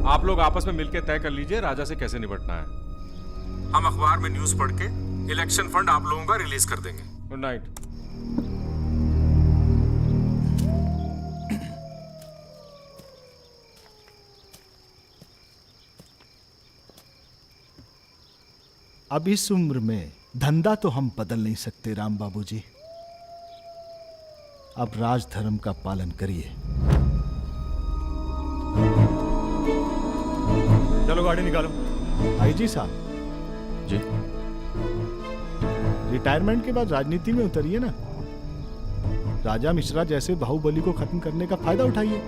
आप लोग आपस में मिलकर तय कर लीजिए राजा से कैसे निपटना है। हम अखबार में न्यूज पढ़ के इलेक्शन फंड आप लोगों का रिलीज कर देंगे। Good night. अब इस उम्र में धंधा तो हम बदल नहीं सकते राम बाबूजी। अब राजधर्म का पालन करिए। चलो गाड़ी निकालो। आईजी साहब जी, रिटायरमेंट के बाद राजनीति में उतरिए ना। राजा मिश्रा जैसे बाहुबली को खत्म करने का फायदा उठाइए।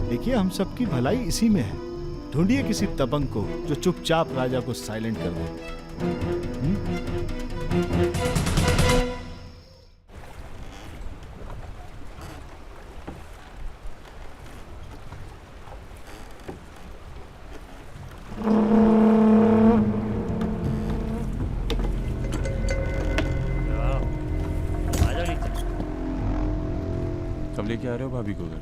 देखिए हम सबकी भलाई इसी में है। ढूंढिए किसी दबंग को जो चुपचाप राजा को साइलेंट कर दे। कब लेके आ रहे हो भाभी को घर?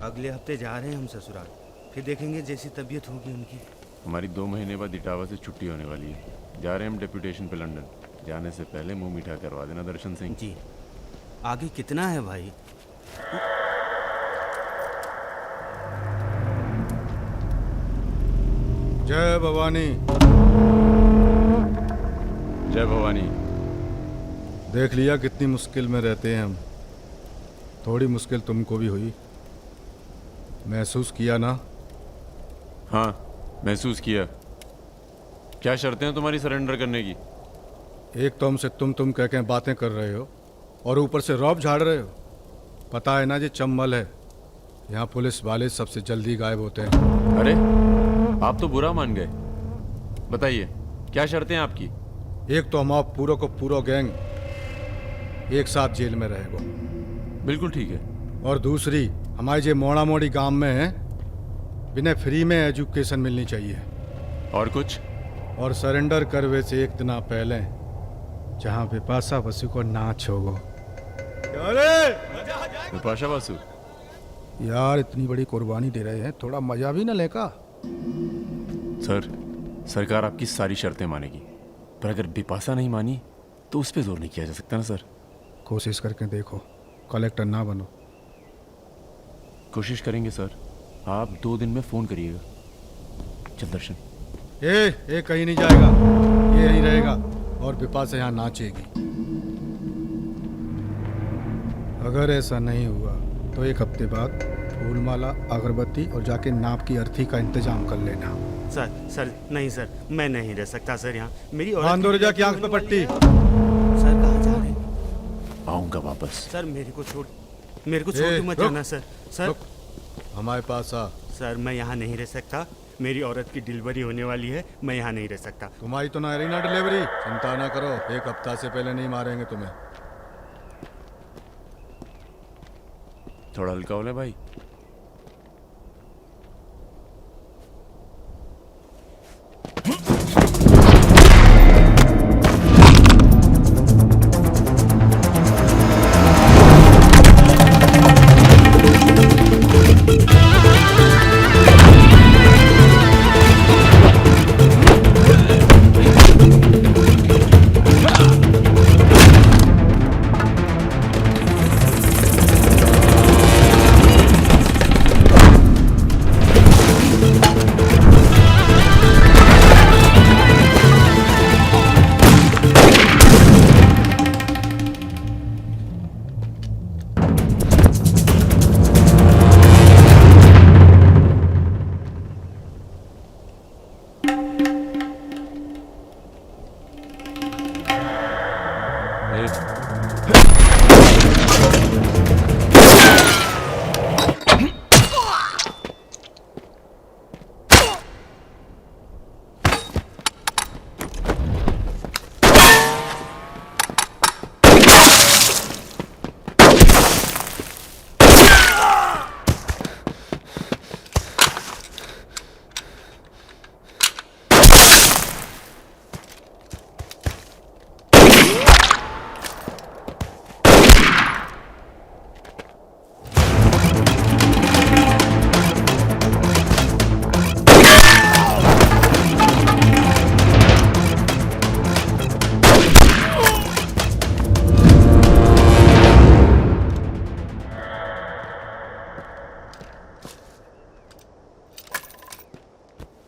अगले हफ्ते जा रहे हैं हम ससुराल, फिर देखेंगे जैसी तबीयत होगी उनकी। हमारी 2 महीने बाद इटावा से छुट्टी होने वाली है। जा रहे हैं हम डेप्यूटेशन पे लंदन। जाने से पहले मुंह मीठा करवा देना दर्शन सिंह जी। आगे कितना है भाई? जय भवानी। जय भवानी। देख लिया कितनी मुश्किल में रहते हैं हम। थोड़ी मुश्किल तुमको भी हुई, महसूस किया ना? हाँ महसूस किया। क्या शर्तें हैं तुम्हारी सरेंडर करने की? एक तो हमसे तुम कह के बातें कर रहे हो और ऊपर से रौब झाड़ रहे हो। पता है ना जी चम्बल है, यहाँ पुलिस वाले सबसे जल्दी गायब होते हैं। अरे आप तो बुरा मान गए। बताइए क्या शर्तें हैं आपकी? एक तो हम आप पूरा को पूरा गैंग एक साथ जेल में रहेगा। बिल्कुल ठीक है। और दूसरी हमारे जो मोड़ा मोड़ी गांव में है, बिना फ्री में एजुकेशन मिलनी चाहिए। और कुछ? और सरेंडर करवे से एक दिन पहले जहाँ बिपाशा बसु को नाच होगो। बिपाशा बसु यार इतनी बड़ी कुर्बानी दे रहे हैं, थोड़ा मजा भी ना लेगा? सर सरकार आपकी सारी शर्तें मानेगी, पर अगर बिपाशा नहीं मानी तो उस पर जोर नहीं किया जा सकता ना सर। कोशिश करके देखो, कलेक्टर ना बनो। कोशिश करेंगे सर। आप 2 दिन में फोन करिएगा। चल दर्शन। ए कहीं नहीं जाएगा, ये यहीं रहेगा और बिपाशा यहाँ नाचेगी। अगर ऐसा नहीं हुआ तो 1 हफ्ते बाद फूलमाला, अगरबत्ती और जाके नाप की अर्थी का इंतजाम कर लेना। सर नहीं सर, मैं नहीं रह सकता सर यहाँ। मेरी औरत की आंख पे पट्टी। सर कहाँ जा रहे हैं? आऊंगा वापस। सर मेरे को छोड़ के मत जाना सर। सर हमारे पास आ। सर मैं यहाँ नहीं रह सकता, मेरी औरत की डिलीवरी होने वाली है, मैं यहाँ नहीं रह सकता। तुम्हारी तो ना रही ना डिलीवरी, चिंता ना करो, 1 हफ्ता से पहले नहीं मारेंगे तुम्हें। थोड़ा हल्का हो ले भाई।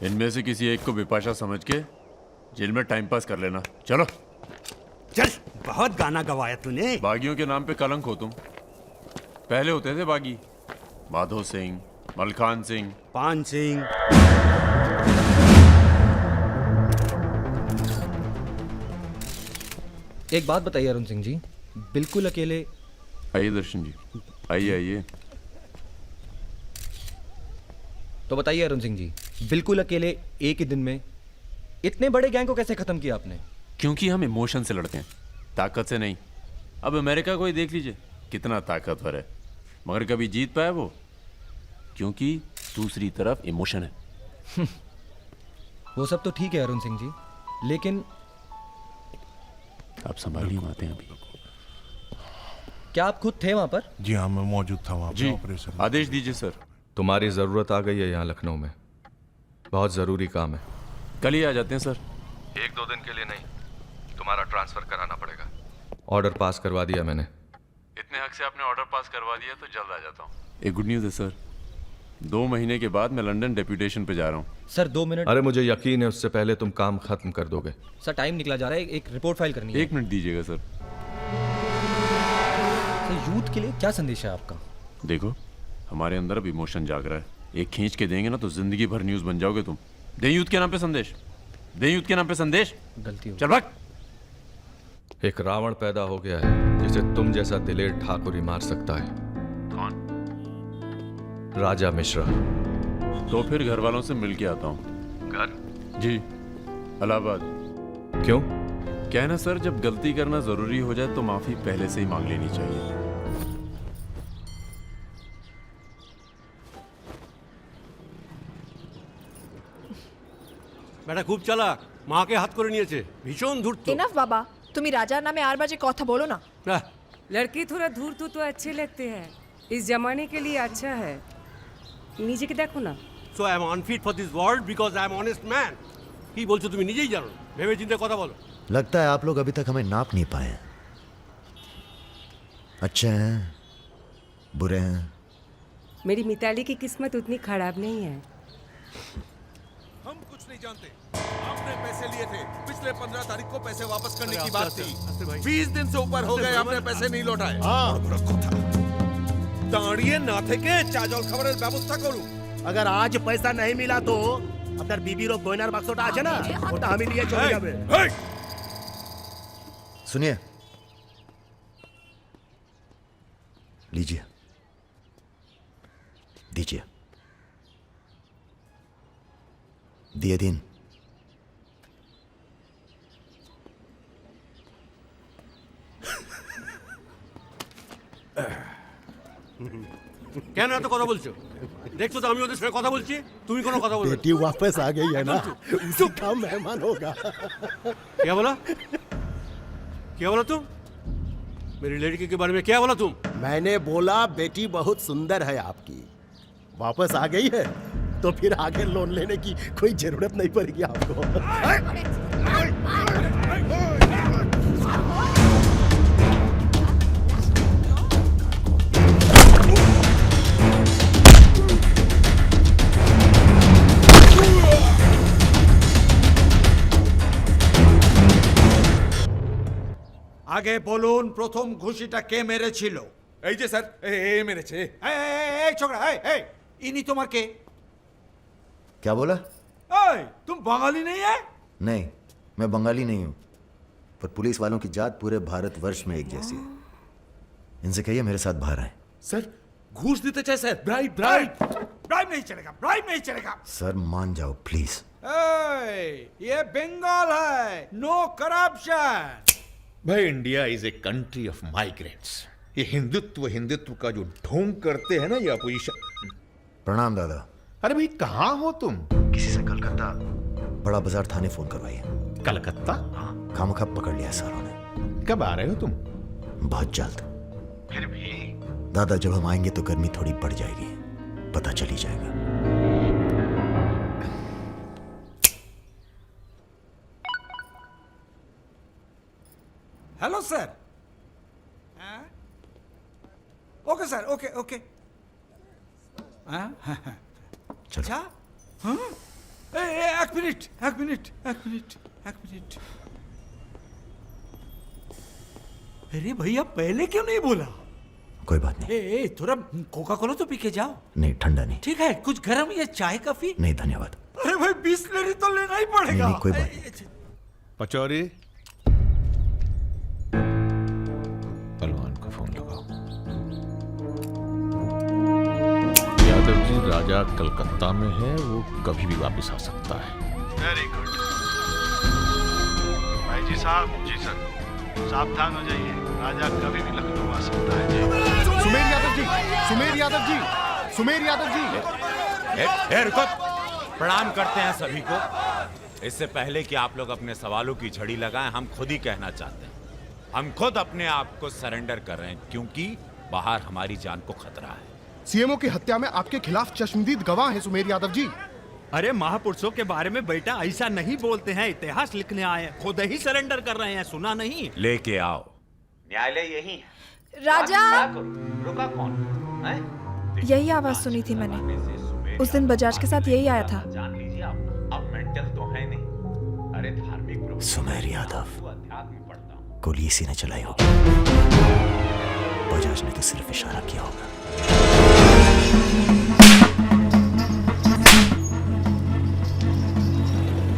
इनमें से किसी एक को बिपाशा समझ के जेल में टाइम पास कर लेना। चलो चल, बहुत गाना गवाया तूने। बागियों के नाम पे कलंक हो तुम। पहले होते थे बागी, माधो सिंह, मलखान सिंह, पान सिंह। एक बात बताइए अरुण सिंह जी, बिल्कुल अकेले। आइए दर्शन जी, आइए आइए। तो बताइए अरुण सिंह जी, बिल्कुल अकेले एक ही दिन में इतने बड़े गैंग को कैसे खत्म किया आपने? क्योंकि हम इमोशन से लड़ते हैं, ताकत से नहीं। अब अमेरिका को ही देख लीजिए, कितना ताकतवर है, मगर कभी जीत पाया वो? क्योंकि दूसरी तरफ इमोशन है। वो सब तो ठीक है अरुण सिंह जी, लेकिन आप संभालिए बातें अभी। क्या आप खुद थे वहां पर? जी हाँ, मैं मौजूद था वहाँ जी, पे ऑपरेशन। आदेश दीजिए सर। तुम्हारी ज़रूरत आ गई है यहाँ लखनऊ में, बहुत ज़रूरी काम है। कल ही आ जाते हैं सर। 1-2 दिन के लिए नहीं, तुम्हारा ट्रांसफ़र कराना पड़ेगा। ऑर्डर पास करवा दिया मैंने। इतने हक से आपने ऑर्डर पास करवा दिया तो जल्द आ जाता हूँ। एक गुड न्यूज़ है सर, 2 महीने के बाद मैं लंदन डेप्यूटेशन पे जा रहा हूँ। Sir 2 minute. अरे मुझे यकीन है उससे पहले तुम काम खत्म कर दोगे। सर टाइम निकला जा रहा है, एक रिपोर्ट फाइल करनी है। 1 मिनट दीजिएगा सर। यूथ के लिए क्या संदेश है आपका? देखो, हमारे अंदर अब इमोशन जाग रहा है। एक खींच के देंगे ना तो जिंदगी भर न्यूज़ बन जाओगे तुम। दे यूथ के नाम पे संदेश, दे यूथ के नाम पे संदेश। गलती हो चल भाग। एक रावण पैदा हो गया है जिसे तुम जैसा दिलेर ठाकुर ही मार सकता है। कौन? राजा मिश्रा। तो फिर घर वालों से मिल के आता हूँ। घर? जी, इलाहाबाद। क्यों? क्या है ना सर, जब गलती करना जरूरी हो जाए तो माफी पहले से ही मांग लेनी चाहिए। বেটা খুব চালাক, মাকে হাত করে নিয়েছে, ভীষণ ধূর্ত। এনাফ বাবা, তুমি রাজার নামে আর বাজে কথা বলো না। लड़की थोड़ा धूर्त तो अच्छे लगते हैं, इस जमाने के लिए अच्छा है। नीचे के देखो ना। So I am unfit for this world because I am honest man. কি বলছো তুমি নিজেই জানো না, ভেবে চিন্তে কথা বলো। लगता है आप लोग अभी तक हमें नाप नहीं पाए हैं। अच्छे हैं, बुरे हैं। मेरी मिताली की किस्मत उतनी खराब नहीं है। हम कुछ नहीं जानते। आपने पैसे लिए थे, पिछले 15 तारीख को पैसे वापस करने की बात थी। 20 दिन से ऊपर हो गए, आपने पैसे नहीं लौटाए। দাঁড়িয়ে না থেকে চা জল খাবারের ব্যবস্থা করুন। अगर आज पैसा नहीं मिला तो আপনার বিবির গয়নার বাক্সটা আছে না, ওটা আমি নিয়ে চলে যাবে। सुनिए, लीजिए, दीजिए, दिए दिन। কেন এত কথা বলছো? দেখছো তো আমি ওদের সঙ্গে কথা বলছি, তুমি কোনো কথা বলবে? बेटी वापस आ गई है ना, उसी का मेहमान होगा। क्या बोला? क्या बोला तुम? मेरी लड़की के बारे में क्या बोला तुम? मैंने बोला बेटी बहुत सुंदर है आपकी, वापस आ गई है तो फिर आगे लोन लेने की कोई जरूरत नहीं पड़ेगी आपको। আগে বলুন প্রথম ঘুষিটা কে মেরেছিল? এই যে স্যার, এ মেরেছে। এই ছোকরা, এই ইনি তোমার কে? क्या बोला? এই तुम बंगाली नहीं है? नहीं, मैं बंगाली नहीं हूँ। पर पुलिस वालों की जात पूरे भारतवर्ष में एक जैसी है। इनसे कहिए मेरे साथ बाहर आए। सर घूस देते चाहे सर, ब्राइब ब्राइब ब्राइब नहीं चलेगा, ब्राइब नहीं चलेगा। सर मान जाओ प्लीज। ये बंगाल है, नो करप्शन। भाई India is a country of migrants. ये हिंदुत्व का जो ढोंग करते हैं ना ये अपोजिशन। प्रणाम दादा। अरे भाई कहाँ हो तुम? किसी से कलकत्ता बड़ा बाजार थाने फोन करवाइए। कलकत्ता? खामखा पकड़ लिया सारों ने। कब आ रहे हो तुम? बहुत जल्द। फिर भी दादा जब हम आएंगे तो गर्मी थोड़ी बढ़ जाएगी, पता चल ही जाएगा। Hello sir. Okay sir, okay okay. अच्छा हाँ? एक मिनट। अरे भैया पहले क्यों नहीं बोला? कोई बात नहीं। ए थोड़ा कोका कोला तो पी के जाओ। नहीं ठंडा नहीं। ठीक है, कुछ गर्म या चाय कॉफी? नहीं धन्यवाद। अरे भाई बिस्लरी तो लेना ही पड़ेगा। नहीं कोई बात नहीं। पचौरी पहलवान को फोन लगाओ। यादव जी राजा कलकत्ता में है, वो कभी भी वापस आ सकता है। वेरी गुड भाई जी साहब। जी सर, सावधान हो जाइए, राजा कभी भी लखनऊ आ सकता है। जी सुमेर यादव जी। रुको, प्रणाम करते हैं सभी को। इससे पहले कि आप लोग अपने सवालों की झड़ी लगाएं, हम खुद ही कहना चाहते हैं, हम खुद अपने आप को सरेंडर कर रहे हैं, क्योंकि बाहर हमारी जान को खतरा है। सीएमओ की हत्या में आपके खिलाफ चश्मदीद गवाह हैं सुमेर यादव जी। अरे महापुरुषों के बारे में बेटा ऐसा नहीं बोलते हैं, इतिहास लिखने आए हैं, खुद ही सरेंडर कर रहे हैं, सुना नहीं? लेके आओ, न्यायालय यही है। राजा, रुका कौन है? यही आवाज सुनी थी मैंने। उस दिन बजाज के साथ यही आया था। जान लीजिए अब मेंटल तो है नहीं। अरे धार्मिक सुमेर यादव अध्यात्म पढ़ता हूँ। गोली इसी ने चलाई होगी, बजाज ने तो सिर्फ इशारा किया होगा।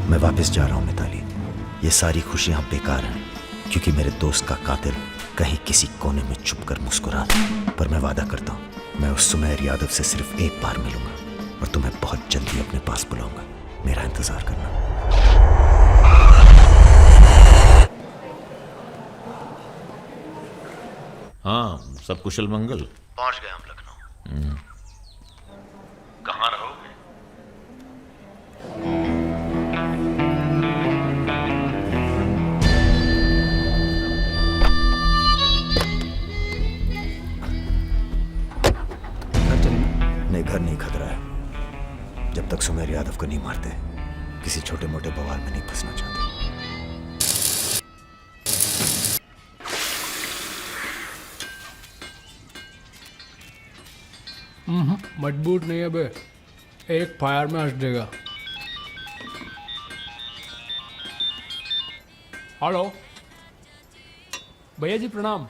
मैं वापस जा रहा हूं मिताली। ये सारी खुशियां बेकार हैं, क्योंकि मेरे दोस्त का कातिल कहीं किसी कोने में छुपकर मुस्कुरा रहा। पर मैं वादा करता हूं, मैं उस सुमेर यादव से सिर्फ एक बार मिलूंगा और तुम्हें बहुत जल्दी अपने पास बुलाऊंगा। मेरा इंतजार करना। हाँ, सब कुशल मंगल? पहुंच गए हम लखनऊ। कहाँ रहोगे? नहीं, घर नहीं खतरा है। जब तक सुमेर यादव को नहीं मारते, किसी छोटे मोटे बवाल में नहीं फंसना चाहते। मजबूत नहीं है बे, एक फायर में हंस देगा। हेलो भैया जी, प्रणाम।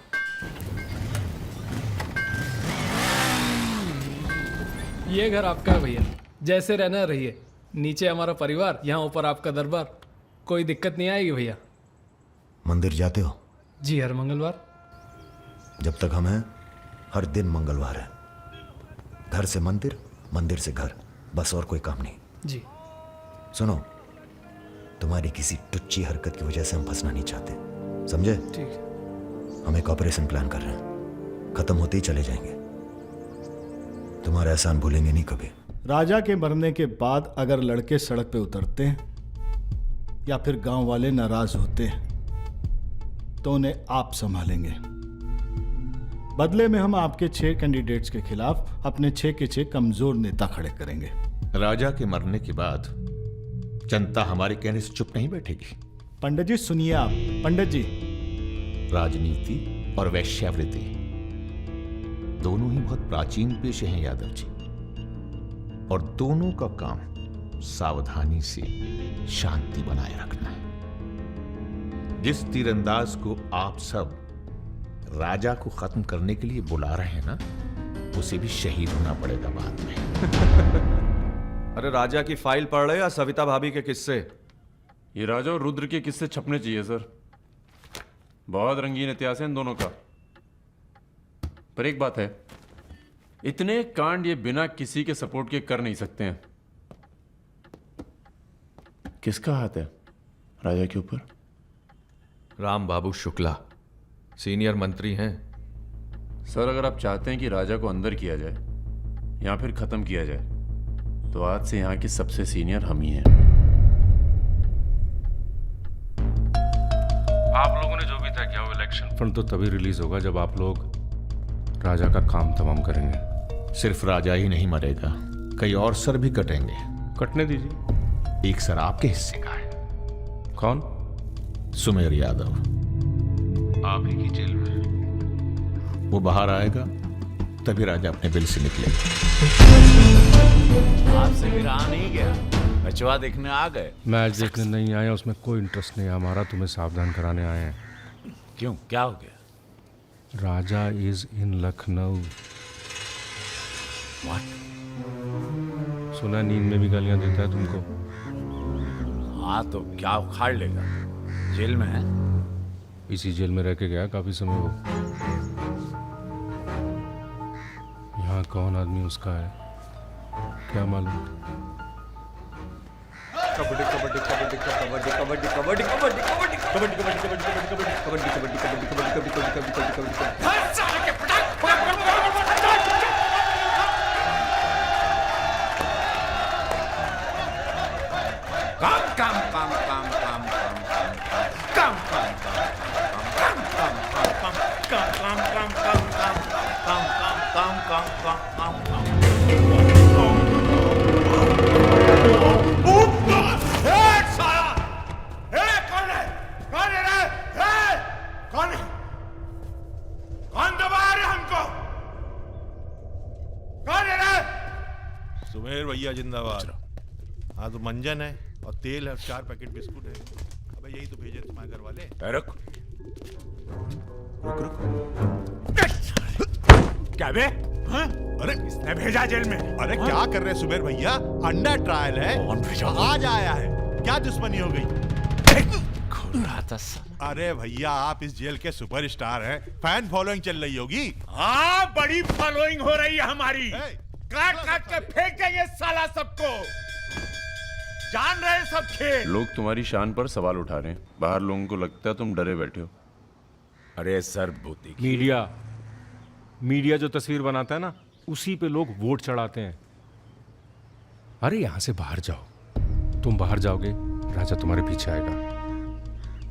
ये घर आपका है भैया, जैसे रहना रहिए। नीचे हमारा परिवार, यहाँ ऊपर आपका दरबार। कोई दिक्कत नहीं आएगी भैया। मंदिर जाते हो? जी, हर मंगलवार। जब तक हम हैं, हर दिन मंगलवार है। घर से मंदिर, मंदिर से घर, बस और कोई काम नहीं। जी। सुनो, तुम्हारी किसी टुच्ची हरकत की वजह से हम फंसना नहीं चाहते, समझे? ठीक है। हम एक ऑपरेशन प्लान कर रहे हैं, खत्म होते ही चले जाएंगे। तुम्हारा एहसान भूलेंगे नहीं कभी। राजा के मरने के बाद अगर लड़के सड़क पे उतरते हैं या फिर गांव वाले नाराज होते हैं तो उन्हें आप संभालेंगे। बदले में हम आपके 6 कैंडिडेट्स के खिलाफ अपने 6 के 6 कमजोर नेता खड़े करेंगे। राजा के मरने के बाद जनता हमारे कहने से चुप नहीं बैठेगी। पंडित जी सुनिए आप। पंडित जी, राजनीति और वैश्यावृत्ति दोनों ही बहुत प्राचीन पेशे हैं यादव जी, और दोनों का काम सावधानी से शांति बनाए रखना है। जिस तीरंदाज को आप सब राजा को खत्म करने के लिए बुला रहे हैं ना, उसे भी शहीद होना पड़ेगा बाद में। अरे राजा की फाइल पढ़ रहे या सविता भाभी के किस्से? ये राजा और रुद्र के किस्से छपने चाहिए सर। बहुत रंगीन इतिहास है इन दोनों का। पर एक बात है, इतने कांड ये बिना किसी के सपोर्ट के कर नहीं सकते हैं। किसका हाथ है राजा के ऊपर? राम बाबू शुक्ला सीनियर मंत्री हैं। सर, अगर आप चाहते हैं कि राजा को अंदर किया जाए या फिर खत्म किया जाए, तो आज से यहाँ के सबसे सीनियर हम ही हैं। आप लोगों ने जो भी तय किया वो इलेक्शन फंड तो तभी रिलीज होगा जब आप लोग राजा का काम तमाम करेंगे। सिर्फ राजा ही नहीं मरेगा, कई और सर भी कटेंगे। कटने दीजिए। एक सर आपके हिस्से का है। कौन? सुमेर यादव। आप ही की जेल में। वो बाहर आएगा तभी राजा अपने बिल से निकलेगा। आपसे भी रहा नहीं गया, बचवा देखने आ गए। मैच देखने नहीं आया, उसमें कोई इंटरेस्ट नहीं है हमारा। तुम्हें सावधान कराने आए हैं। क्यों, क्या हो गया? राजा इज इन लखनऊ। सुना नींद में भी गालियां देता है तुमको। हाँ तो क्या उखाड़ लेगा? जेल में है। इसी जेल में रह के गया काफी समय वो। यहाँ कौन आदमी उसका है क्या मालूम। कबड्डी कबड्डी कबड्डी कबड्डी कबड्डी कबड्डी कबड्डी कबड्डी कबड्डी कबड्डी कबड्डी कबड्डी कबड्डी कबड्डी कबड्डी कबड्डी कबड्डी कबड्डी काम काम काम काम काम काम काम काम काम काम काम काम काम। सुमेर भैया जिंदाबाद। हाँ तो मंजन है और तेल है और 4 पैकेट बिस्कुट है। अबे यही तो भेजे तुम्हारे घर वाले। रुक रुक रुक। क्या बे? हाँ? अरे इसने भेजा जेल में। अरे क्या कर रहे हैं सुमेर भैया? अंडर ट्रायल है। कौन भेजा? आज आया है। क्या दुश्मनी हो गई? अरे भैया आप इस जेल के सुपरस्टार हैं, फैन फॉलोइंग चल रही होगी। हाँ बड़ी फॉलोइंग हो रही है हमारी। काट काट के फेंक देंगे साला सबको। जान रहे सब खेल। लोग तुम्हारी शान पर सवाल उठा रहे हैं। बाहर लोगों को लगता है तुम डरे बैठे हो। अरे सर भूती मीडिया जो तस्वीर बनाता है ना, उसी पे लोग वोट चढ़ाते हैं। अरे यहां से बाहर जाओ। तुम बाहर जाओगे, राजा तुम्हारे पीछे आएगा।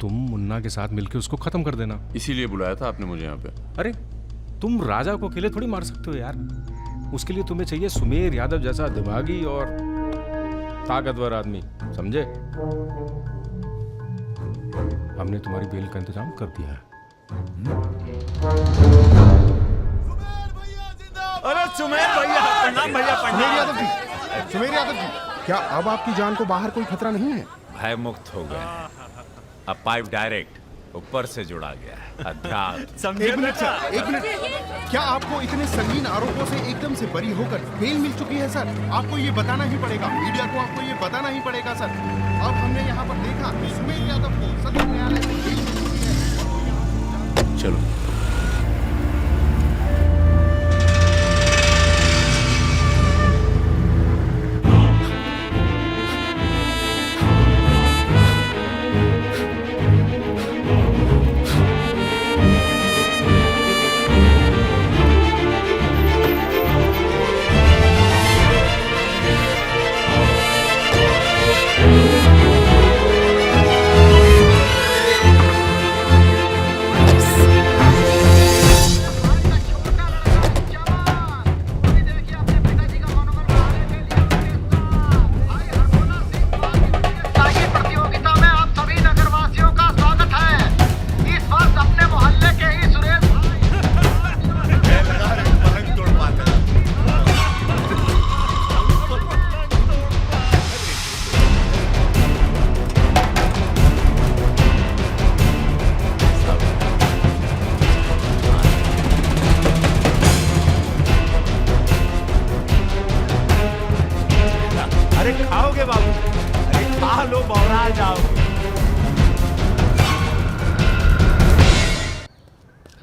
तुम मुन्ना के साथ मिलकर उसको खत्म कर देना। इसीलिए बुलाया था आपने मुझे यहाँ पे। अरे तुम राजा को अकेले थोड़ी मार सकते हो यार। उसके लिए तुम्हें चाहिए सुमेर यादव जैसा दिमागी और ताकतवर आदमी, समझे? हमने तुम्हारी बेल का इंतजाम कर दिया है। अरे सुमेर भैया, प्रणाम भैया, प्रणाम। सुमेर यादव जी, क्या अब आपकी जान को बाहर कोई खतरा नहीं है? भय मुक्त हो गए। अब पाइप डायरेक्ट ऊपर से जुड़ा गया है। अध्यात्म। एक मिनट सर, एक मिनट। क्या आपको इतने संगीन आरोपों से एकदम से बरी होकर बेल मिल चुकी है सर? आपको ये बताना ही पड़ेगा, मीडिया को आपको ये बताना ही पड़ेगा सर। अब हमने यहाँ पर देखा कि सुमेर यादव को सदर न्यायालय से बेल मिल चुकी है। चलो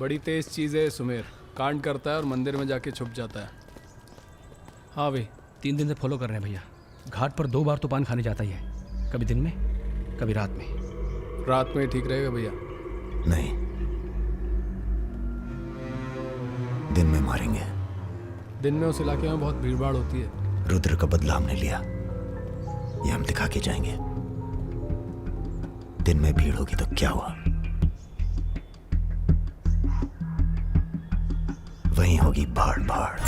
बड़ी तेज चीज है सुमेर, कांड करता है और मंदिर में जाके छुप जाता है। हाँ भाई 3 दिन से फॉलो कर रहे हैं भैया। घाट पर 2 बार तो पान खाने जाता ही है, कभी दिन में कभी रात में। रात में ठीक रहेगा भैया? नहीं, दिन में मारेंगे। दिन में उस इलाके में बहुत भीड़ भाड़ होती है। रुद्र का बदला हमने लिया, ये हम दिखा के जाएंगे। दिन में भीड़ होगी तो क्या हुआ, वहीं होगी भाड़ भाड़।